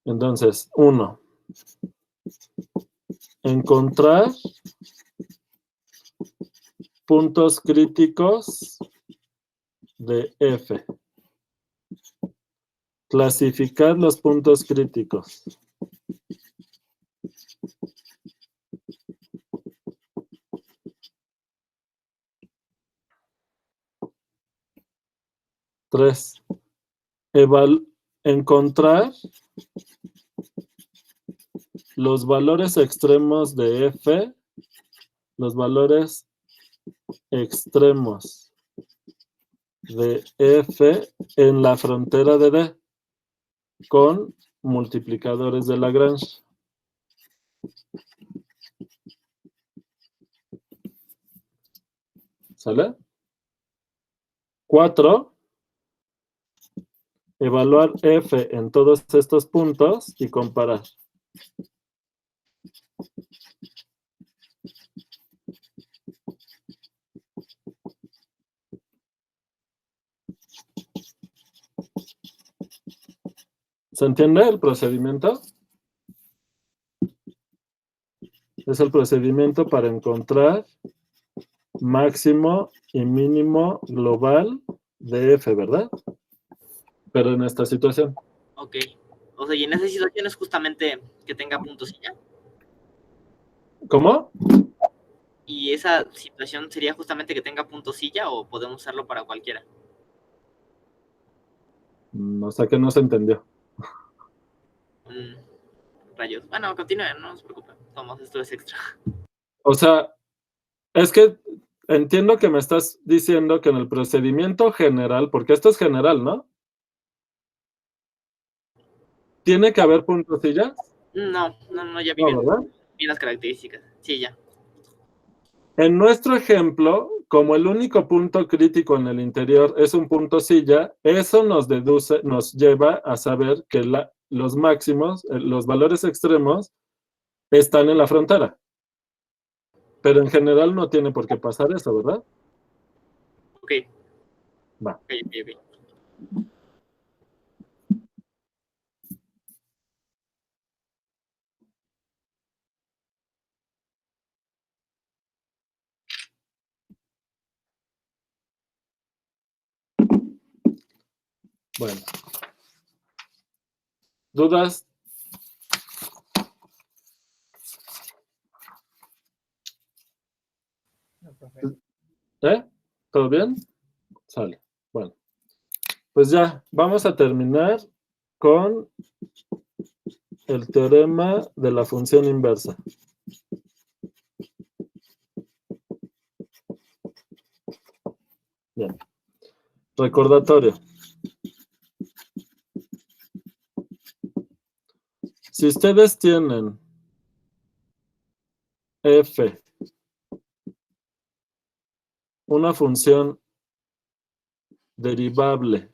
Entonces, 1. Encontrar puntos críticos de F. Clasificar los puntos críticos. Tres. Encontrar los valores extremos de F, los valores extremos de F en la frontera de D con multiplicadores de Lagrange. ¿Sale? 4. Evaluar F en todos estos puntos y comparar. ¿Se entiende el procedimiento? Es el procedimiento para encontrar máximo y mínimo global de f, ¿verdad? Pero en esta situación. Ok. O sea, y en esa situación es justamente que tenga puntos y ya. ¿Cómo? ¿Y esa situación sería justamente que tenga puntos y ya o podemos usarlo para cualquiera? O sea que no se entendió. Rayos. Bueno, continúen, no se preocupen. Tomás, esto es extra. O sea, es que entiendo que me estás diciendo que en el procedimiento general, porque esto es general, ¿no? ¿Tiene que haber puntos y ya? No, ya vi No, ¿verdad? bien las características. Sí, ya. En nuestro ejemplo, como el único punto crítico en el interior es un punto silla, eso nos lleva a saber que los máximos, los valores extremos, están en la frontera. Pero en general no tiene por qué pasar eso, ¿verdad? Ok. Va. Ok. Bueno. ¿Dudas? ¿Todo bien? Sale. Bueno. Pues ya, vamos a terminar con el teorema de la función inversa. Bien. Recordatorio. Si ustedes tienen f, una función derivable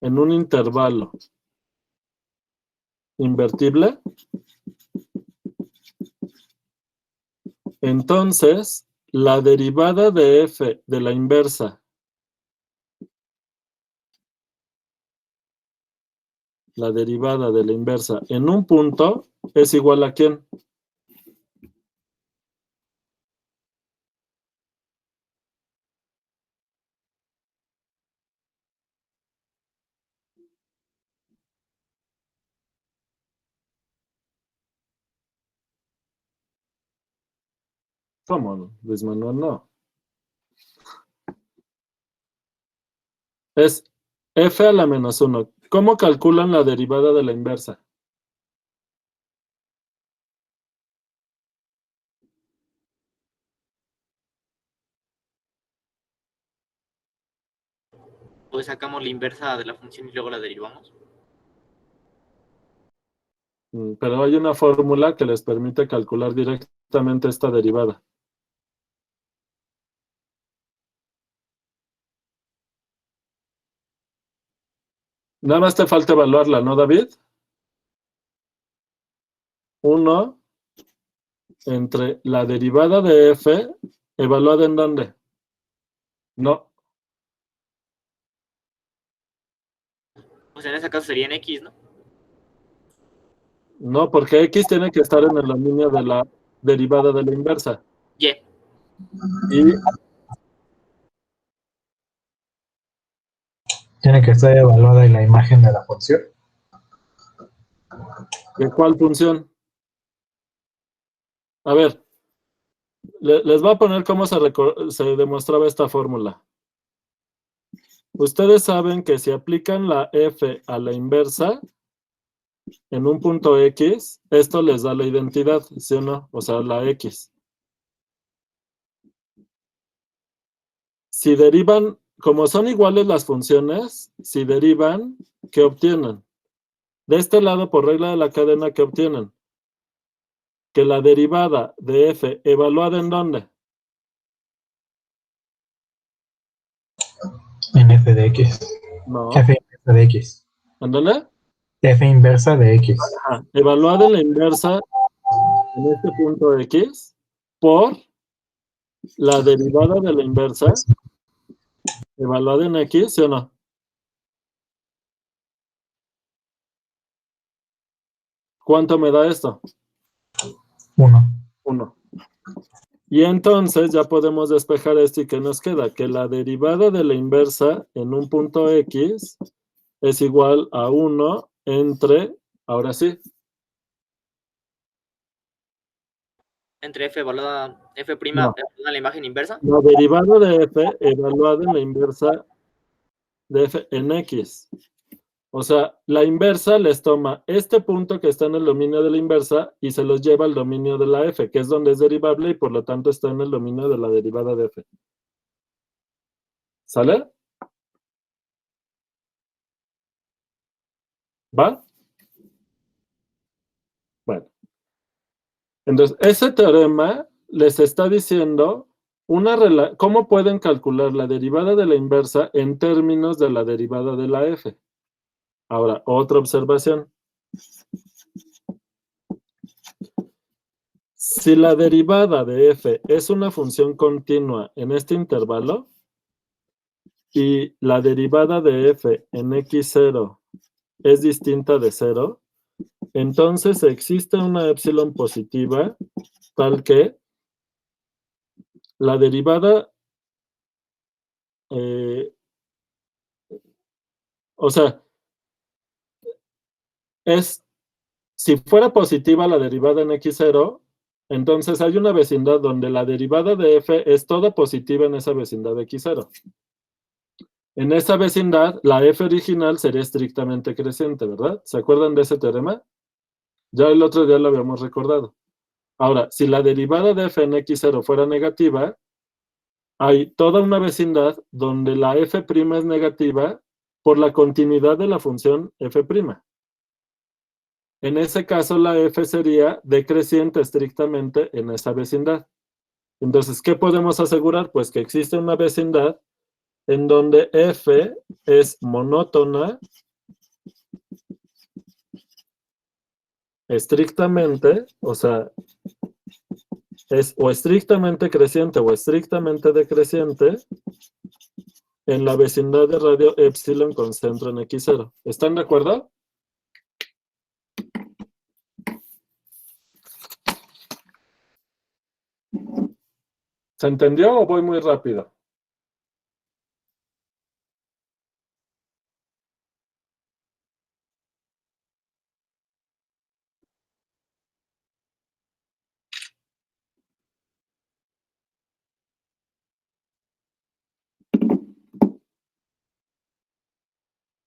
en un intervalo invertible, entonces la derivada de f de la inversa en un punto es igual a ¿quién? ¿Cómo, Luis Manuel? No. Es f a la menos 1. ¿Cómo calculan la derivada de la inversa? Pues sacamos la inversa de la función y luego la derivamos. Pero hay una fórmula que les permite calcular directamente esta derivada. Nada más te falta evaluarla, ¿no, David? 1 entre la derivada de f, ¿evaluada en dónde? No, O sea, en ese caso sería en X, ¿no? no, porque x tiene que estar en la línea de la derivada de la inversa. Y. ¿Y Tiene que estar evaluada en la imagen de la función. de cuál función? A ver, les voy a poner cómo se demostraba esta fórmula. Ustedes saben que si aplican la f a la inversa en un punto x, esto les da la identidad, ¿sí o no? O sea, la x. Si derivan, como son iguales las funciones, si derivan, ¿qué obtienen? De este lado, por regla de la cadena, ¿qué obtienen? Que la derivada de f, ¿evaluada en dónde? En f de x. No. F inversa de x. ¿En dónde? F inversa de x. Ajá. Evaluada en la inversa en este punto x por la derivada de la inversa evaluada en x, ¿sí o no? ¿Cuánto me da esto? 1. 1. Y entonces ya podemos despejar esto y ¿qué nos queda? Que la derivada de la inversa en un punto X es igual a 1 entre, ahora sí, Entre f evaluada, f' No. evaluada en la imagen inversa. la derivada de f evaluada en la inversa de f en X. O sea, la inversa les toma este punto que está en el dominio de la inversa y se los lleva al dominio de la f, que es donde es derivable y por lo tanto está en el dominio de la derivada de f. ¿Sale? ¿Va? Bueno. Entonces, ese teorema les está diciendo cómo pueden calcular la derivada de la inversa en términos de la derivada de la f. Ahora, otra observación. Si la derivada de f es una función continua en este intervalo y la derivada de f en x0 es distinta de 0, entonces existe una epsilon positiva tal que la derivada, o sea, si fuera positiva la derivada en x0, entonces hay una vecindad donde la derivada de f es toda positiva en esa vecindad de x0. En esa vecindad, la f original sería estrictamente creciente, ¿verdad? ¿Se acuerdan de ese teorema? Ya el otro día lo habíamos recordado. Ahora, si la derivada de f en x0 fuera negativa, hay toda una vecindad donde la f' es negativa por la continuidad de la función f'. En ese caso, la f sería decreciente estrictamente en esa vecindad. Entonces, ¿qué podemos asegurar? Pues que existe una vecindad en donde f es monótona estrictamente, o sea, es o estrictamente creciente o estrictamente decreciente en la vecindad de radio epsilon con centro en x0. ¿Están de acuerdo? ¿Se entendió o voy muy rápido?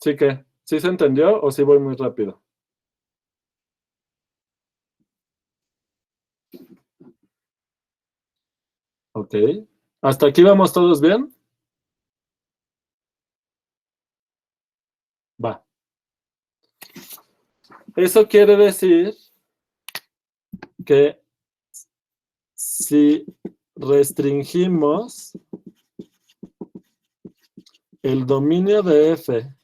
¿Sí que? ¿Sí se entendió o sí voy muy rápido? Ok. ¿Hasta aquí vamos todos bien? Va. Eso quiere decir que si restringimos el dominio de f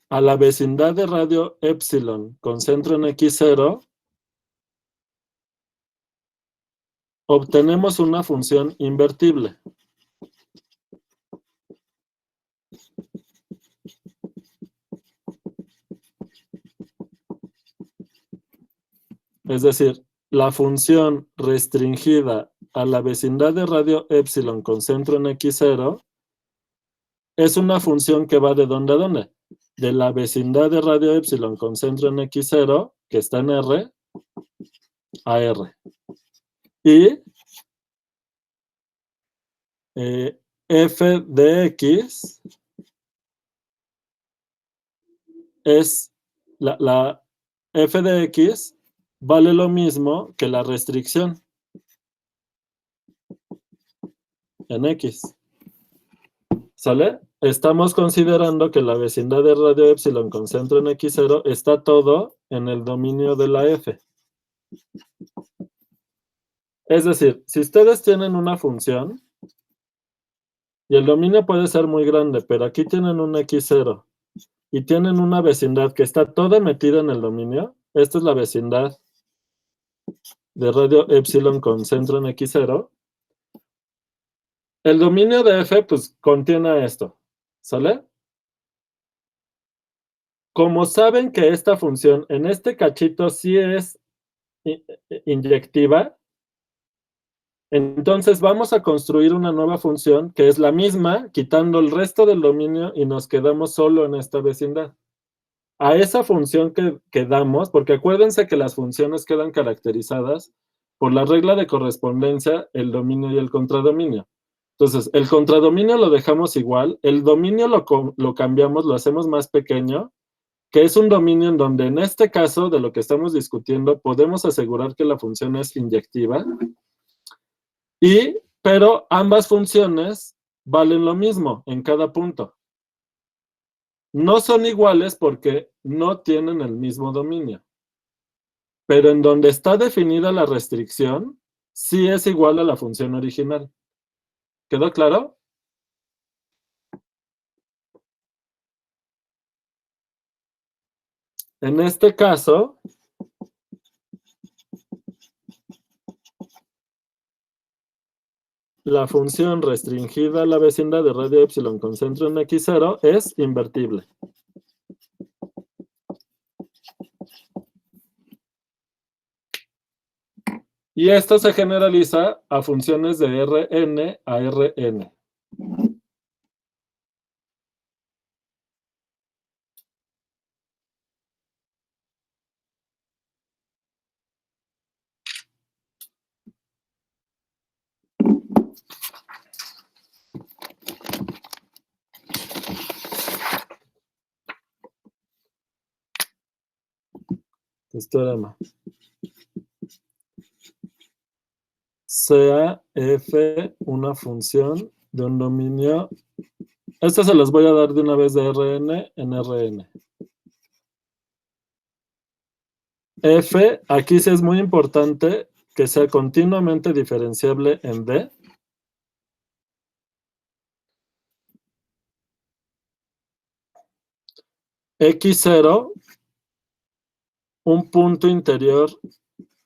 a la vecindad de radio epsilon con centro en x0, obtenemos una función invertible. Es decir, la función restringida a la vecindad de radio epsilon con centro en x0 es una función que va ¿de dónde a dónde? De la vecindad de radio epsilon con centro en x0, que está en R, a R. Y f de x es la f de x vale lo mismo que la restricción en x. ¿Sale? Estamos considerando que la vecindad de radio epsilon con centro en x0 está todo en el dominio de la f. Es decir, si ustedes tienen una función y el dominio puede ser muy grande, pero aquí tienen un x0 y tienen una vecindad que está toda metida en el dominio, esta es la vecindad de radio epsilon con centro en x0, el dominio de f pues contiene esto, ¿sale? Como saben que esta función en este cachito sí es inyectiva, entonces vamos a construir una nueva función que es la misma, quitando el resto del dominio y nos quedamos solo en esta vecindad. A esa función que damos, porque acuérdense que las funciones quedan caracterizadas por la regla de correspondencia, el dominio y el contradominio. Entonces, el contradominio lo dejamos igual, el dominio lo cambiamos, lo hacemos más pequeño, que es un dominio en donde en este caso de lo que estamos discutiendo podemos asegurar que la función es inyectiva, pero ambas funciones valen lo mismo en cada punto. No son iguales porque no tienen el mismo dominio. Pero en donde está definida la restricción, sí es igual a la función original. ¿Quedó claro? En este caso, la función restringida a la vecindad de radio epsilon con centro en x0 es invertible. Y esto se generaliza a funciones de Rn a Rn. Teorema. Sea f una función de un dominio. Estas se las voy a dar de una vez de Rn en Rn. F, aquí sí es muy importante que sea continuamente diferenciable en D. X0, un punto interior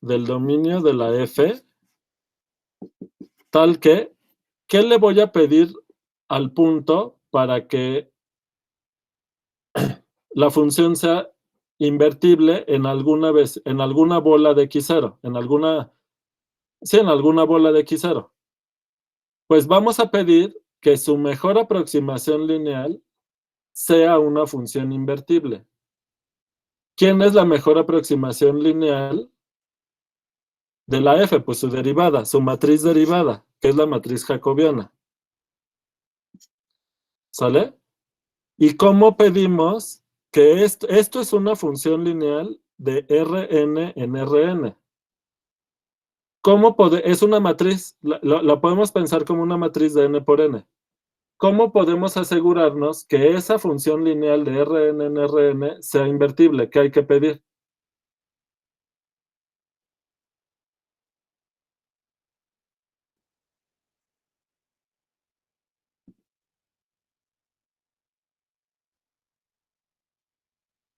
del dominio de la F, tal que, ¿qué le voy a pedir al punto para que la función sea invertible en alguna vez, en alguna bola de X0, en alguna bola de X0? Pues vamos a pedir que su mejor aproximación lineal sea una función invertible. ¿Quién es la mejor aproximación lineal de la F? Pues su derivada, su matriz derivada, que es la matriz jacobiana. ¿Sale? ¿Y cómo pedimos que esto es una función lineal de Rn en Rn? Es una matriz, la podemos pensar como una matriz de n por n. ¿Cómo podemos asegurarnos que esa función lineal de Rn en Rn sea invertible? ¿Qué hay que pedir?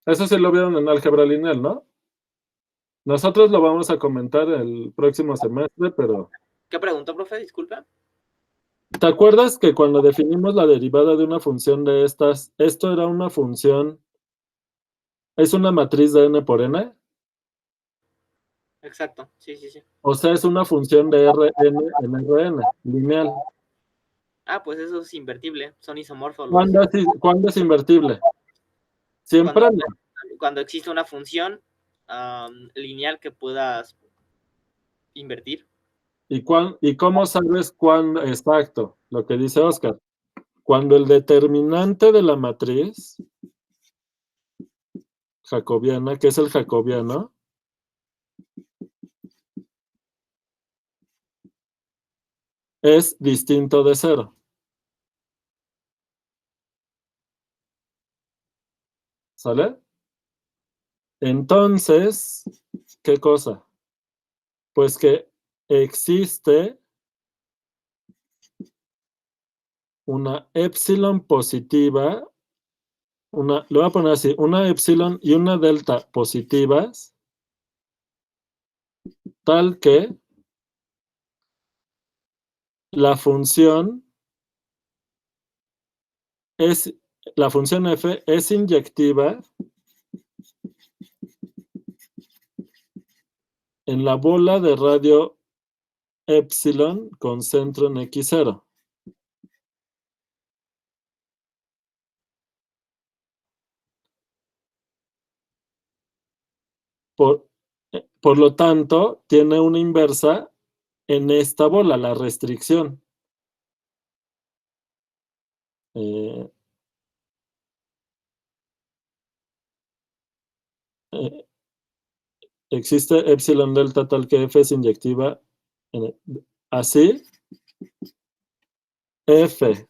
Eso sí lo vieron en álgebra lineal, ¿no? Nosotros lo vamos a comentar el próximo semestre, pero... ¿Qué preguntó, profe? Disculpa. ¿Te acuerdas que cuando definimos la derivada de una función de estas, esto era una función, es una matriz de n por n? Exacto, sí, sí, sí. O sea, es una función de Rn en Rn, lineal. Ah, pues eso es invertible, son isomorfos. ¿Cuándo es invertible? Siempre no. Cuando existe una función lineal que puedas invertir. ¿Y cómo sabes cuándo? Exacto, lo que dice Oscar. Cuando el determinante de la matriz jacobiana, que es el jacobiano, es distinto de cero. ¿Sale? Entonces, ¿qué cosa? Pues que existe una epsilon positiva, lo voy a poner así, una epsilon y una delta positivas, tal que la función f es inyectiva en la bola de radio epsilon con centro en X0. Por lo tanto, tiene una inversa en esta bola, la restricción. Existe epsilon delta tal que F es inyectiva. Así, F,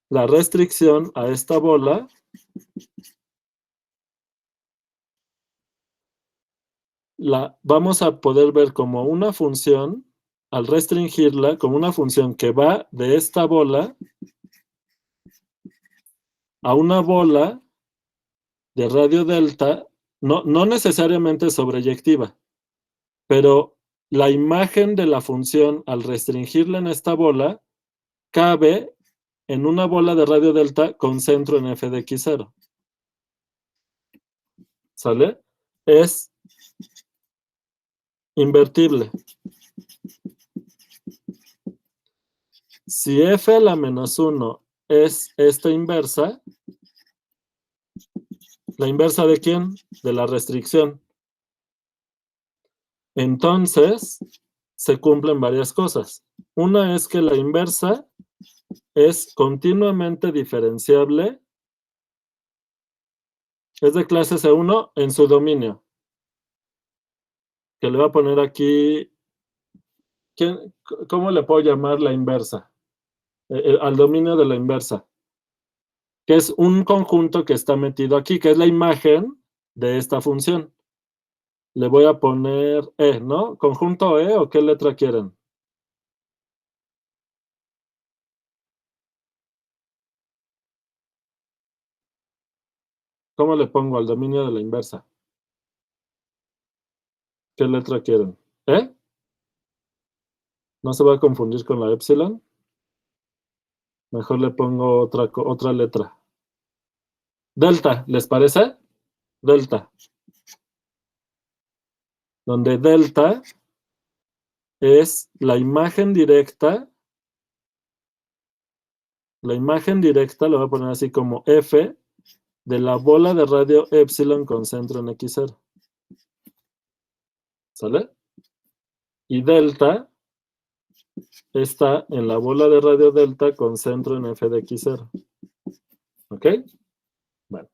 la restricción a esta bola, la vamos a poder ver como una función, al restringirla, como una función que va de esta bola a una bola de radio delta, no necesariamente sobreyectiva, pero la imagen de la función al restringirla en esta bola cabe en una bola de radio delta con centro en F de X0. ¿Sale? Es invertible. Si F a la menos 1 es esta inversa, ¿la inversa de quién? De la restricción. Entonces, se cumplen varias cosas. Una es que la inversa es continuamente diferenciable, es de clase C1 en su dominio. Que le voy a poner aquí, ¿cómo le puedo llamar la inversa? Al dominio de la inversa, que es un conjunto que está metido aquí, que es la imagen de esta función. Le voy a poner E, ¿no? ¿Conjunto E o qué letra quieren? ¿Cómo le pongo al dominio de la inversa? ¿Qué letra quieren? ¿E? ¿No se va a confundir con la epsilon? Mejor le pongo otra letra. Delta, ¿les parece? Delta. Donde delta es la imagen directa. La imagen directa lo voy a poner así como F de la bola de radio epsilon con centro en X0. ¿Sale? Y delta está en la bola de radio delta con centro en F de X0. ¿Ok? Bueno.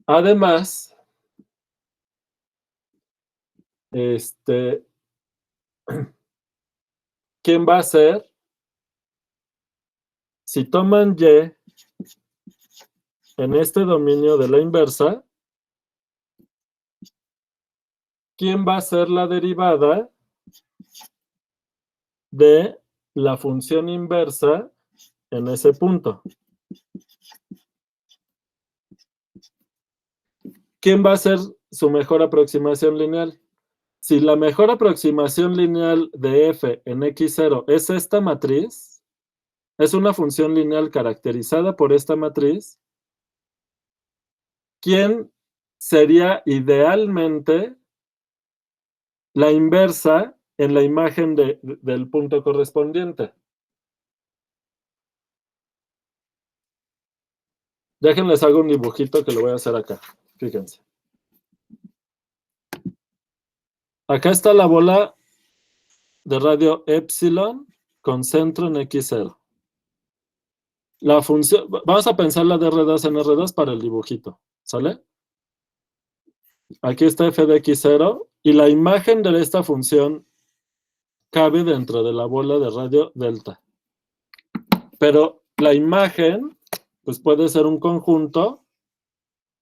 Además, ¿quién va a ser? Si toman Y en este dominio de la inversa, ¿quién va a ser la derivada de la función inversa en ese punto? ¿Quién va a ser su mejor aproximación lineal? Si la mejor aproximación lineal de F en X0 es esta matriz, es una función lineal caracterizada por esta matriz, ¿quién sería idealmente la inversa en la imagen del punto correspondiente? Déjenles hago un dibujito que lo voy a hacer acá. Fíjense. Acá está la bola de radio epsilon con centro en X0. La función, vamos a pensar la de R2 en R2 para el dibujito, ¿sale? Aquí está F de X0 y la imagen de esta función cabe dentro de la bola de radio delta. Pero la imagen, pues puede ser un conjunto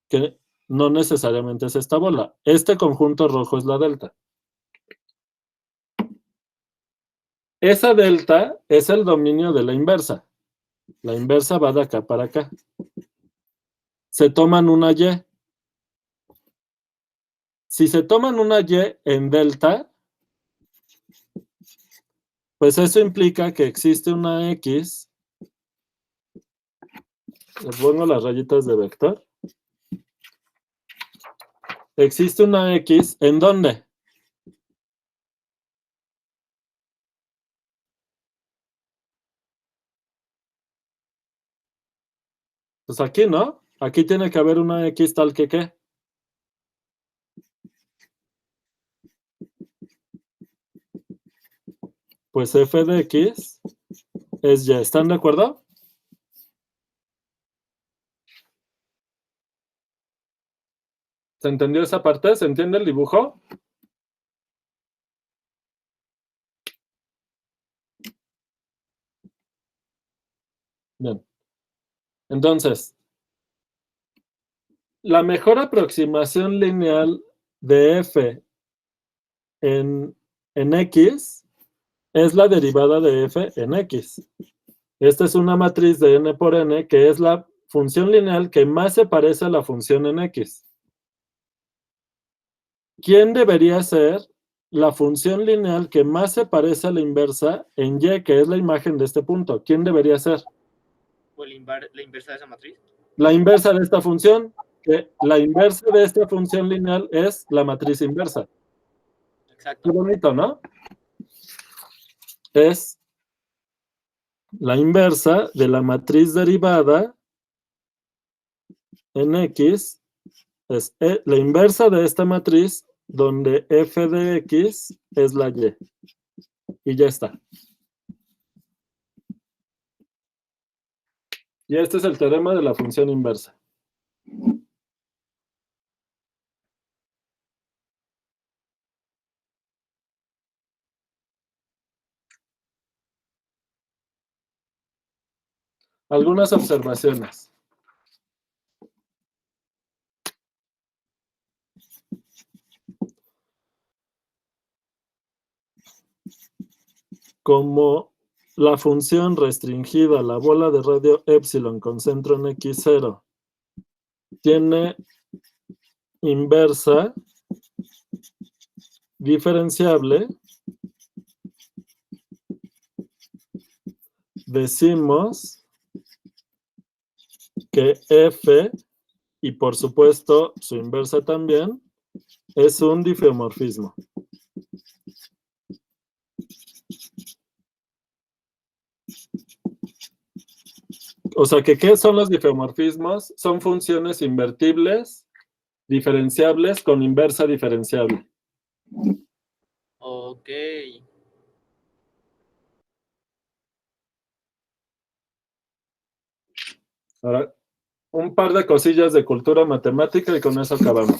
que no necesariamente es esta bola. Este conjunto rojo es la delta. Esa delta es el dominio de la inversa. La inversa va de acá para acá. Se toman una Y. Si se toman una Y en delta, pues eso implica que existe una X. Les pongo las rayitas de vector. existe una X, ¿en dónde? Pues aquí, ¿no? Aquí tiene que haber una X tal que ¿qué? Pues f de X es Y. ¿Están de acuerdo? ¿Se entendió esa parte? ¿Se entiende el dibujo? Bien. Entonces, la mejor aproximación lineal de f en X es la derivada de f en X. Esta es una matriz de n por n que es la función lineal que más se parece a la función en X. ¿Quién debería ser la función lineal que más se parece a la inversa en Y, que es la imagen de este punto? ¿Quién debería ser? ¿O la inversa de esa matriz? La inversa de esta función, que la inversa de esta función lineal es la matriz inversa. Exacto. Qué bonito, ¿no? Es la inversa de la matriz derivada en X, es la inversa de esta matriz donde f de X es la Y. Y ya está. Y este es el teorema de la función inversa. Algunas observaciones. Como la función restringida, la bola de radio epsilon con centro en x0, tiene inversa diferenciable, decimos que f, y por supuesto su inversa también, es un difeomorfismo. O sea, que ¿qué son los difeomorfismos? Son funciones invertibles, diferenciables con inversa diferenciable. Ok. Ahora, un par de cosillas de cultura matemática y con eso acabamos.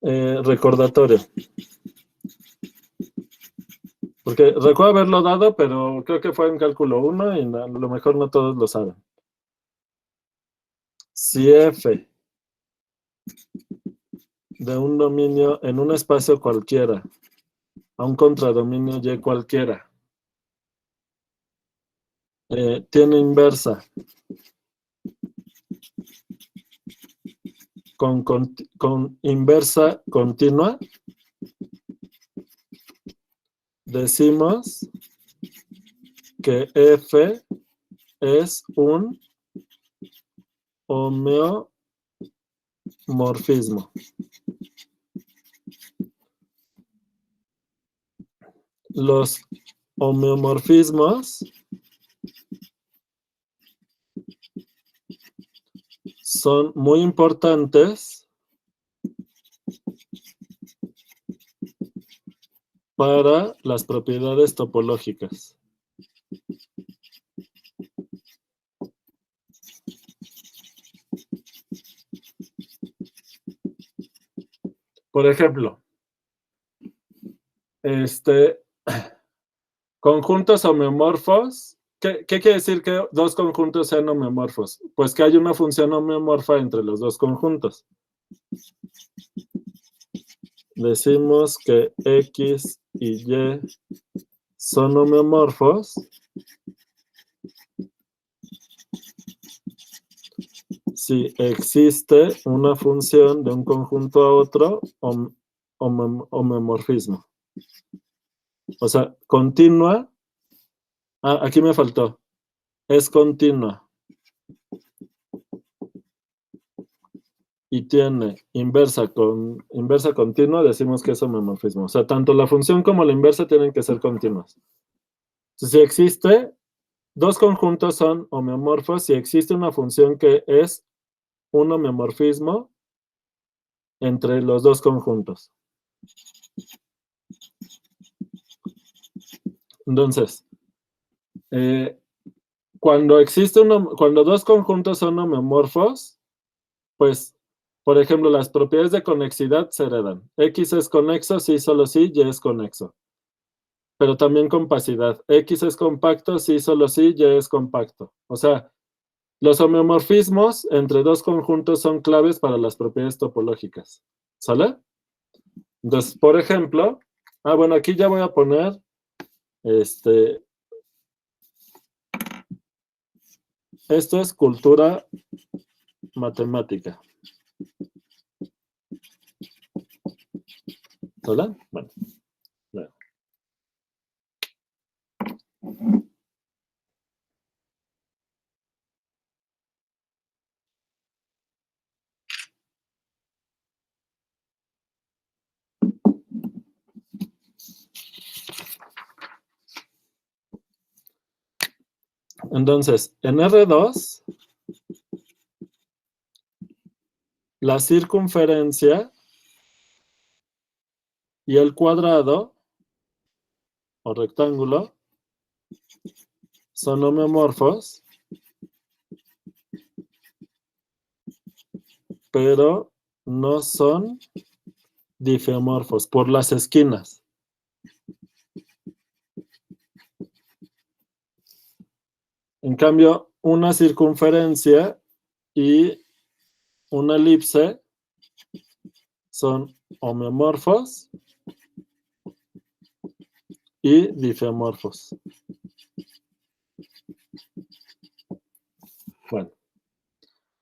Recordatorio. Porque recuerdo haberlo dado, pero creo que fue en cálculo 1 y a lo mejor no todos lo saben. Si f de un dominio en un espacio cualquiera a un contradominio y cualquiera tiene inversa con inversa continua, decimos que f es un homeomorfismo. Los homeomorfismos son muy importantes para las propiedades topológicas. Por ejemplo, conjuntos homeomorfos. ¿Qué quiere decir que dos conjuntos sean homeomorfos? Pues que hay una función homeomorfa entre los dos conjuntos. Decimos que X y Y son homeomorfos si existe una función de un conjunto a otro homeomorfismo. O sea, continua. Aquí me faltó. es continua y tiene inversa continua, decimos que es homeomorfismo. O sea, tanto la función como la inversa tienen que ser continuas. Entonces, si existe, dos conjuntos son homeomorfos, si existe una función que es un homeomorfismo entre los dos conjuntos. Entonces, cuando dos conjuntos son homeomorfos, pues, por ejemplo, las propiedades de conexidad se heredan. X es conexo, sí, solo sí, Y es conexo. Pero también compacidad. X es compacto, sí, solo sí, Y es compacto. O sea, los homeomorfismos entre dos conjuntos son claves para las propiedades topológicas. ¿Sale? Entonces, por ejemplo, bueno, aquí ya voy a poner, esto es cultura matemática. ¿Sale? Bueno. Entonces, en R2, la circunferencia y el cuadrado o rectángulo son homeomorfos, pero no son difeomorfos por las esquinas. En cambio, una circunferencia y una elipse son homeomorfos y difeomorfos. Bueno,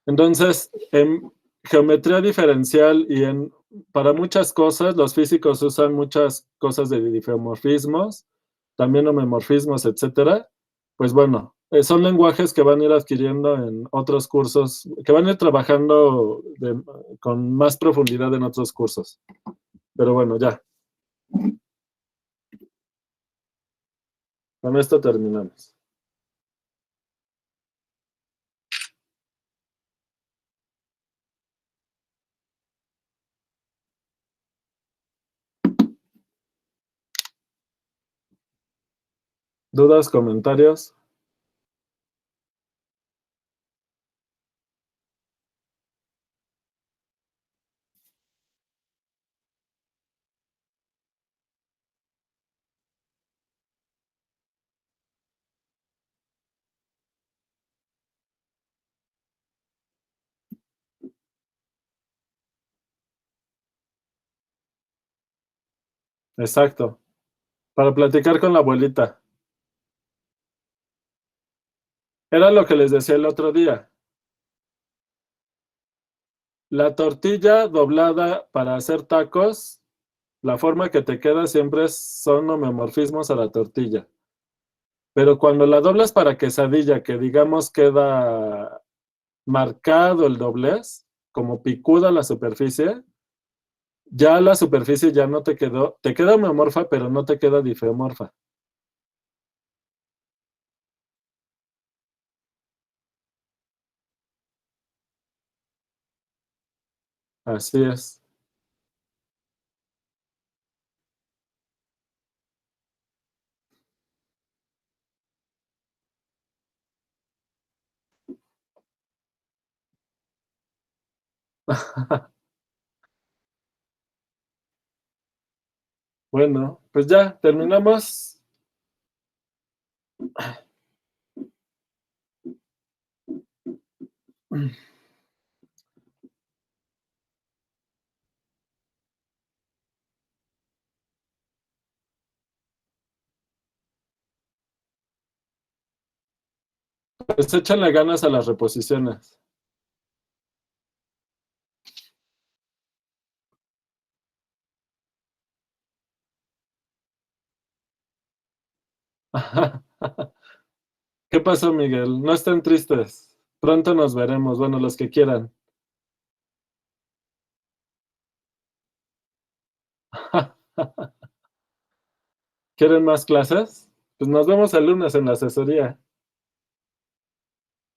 entonces, en geometría diferencial y para muchas cosas, los físicos usan muchas cosas de difeomorfismos, también homeomorfismos, etcétera. Pues bueno, son lenguajes que van a ir adquiriendo en otros cursos, que van a ir trabajando con más profundidad en otros cursos. Pero bueno, ya. Con esto terminamos. ¿Dudas, comentarios? Exacto. Para platicar con la abuelita. Era lo que les decía el otro día. La tortilla doblada para hacer tacos, la forma que te queda siempre son homeomorfismos a la tortilla. Pero cuando la doblas para quesadilla, que digamos queda marcado el doblez, como picuda la superficie, ya la superficie ya no te queda homeomorfa, pero no te queda difeomorfa. Así es. Bueno, pues ya, terminamos. Pues échale ganas a las reposiciones. ¿Qué pasó, Miguel? No estén tristes. Pronto nos veremos, bueno, los que quieran. ¿Quieren más clases? Pues nos vemos el lunes en la asesoría.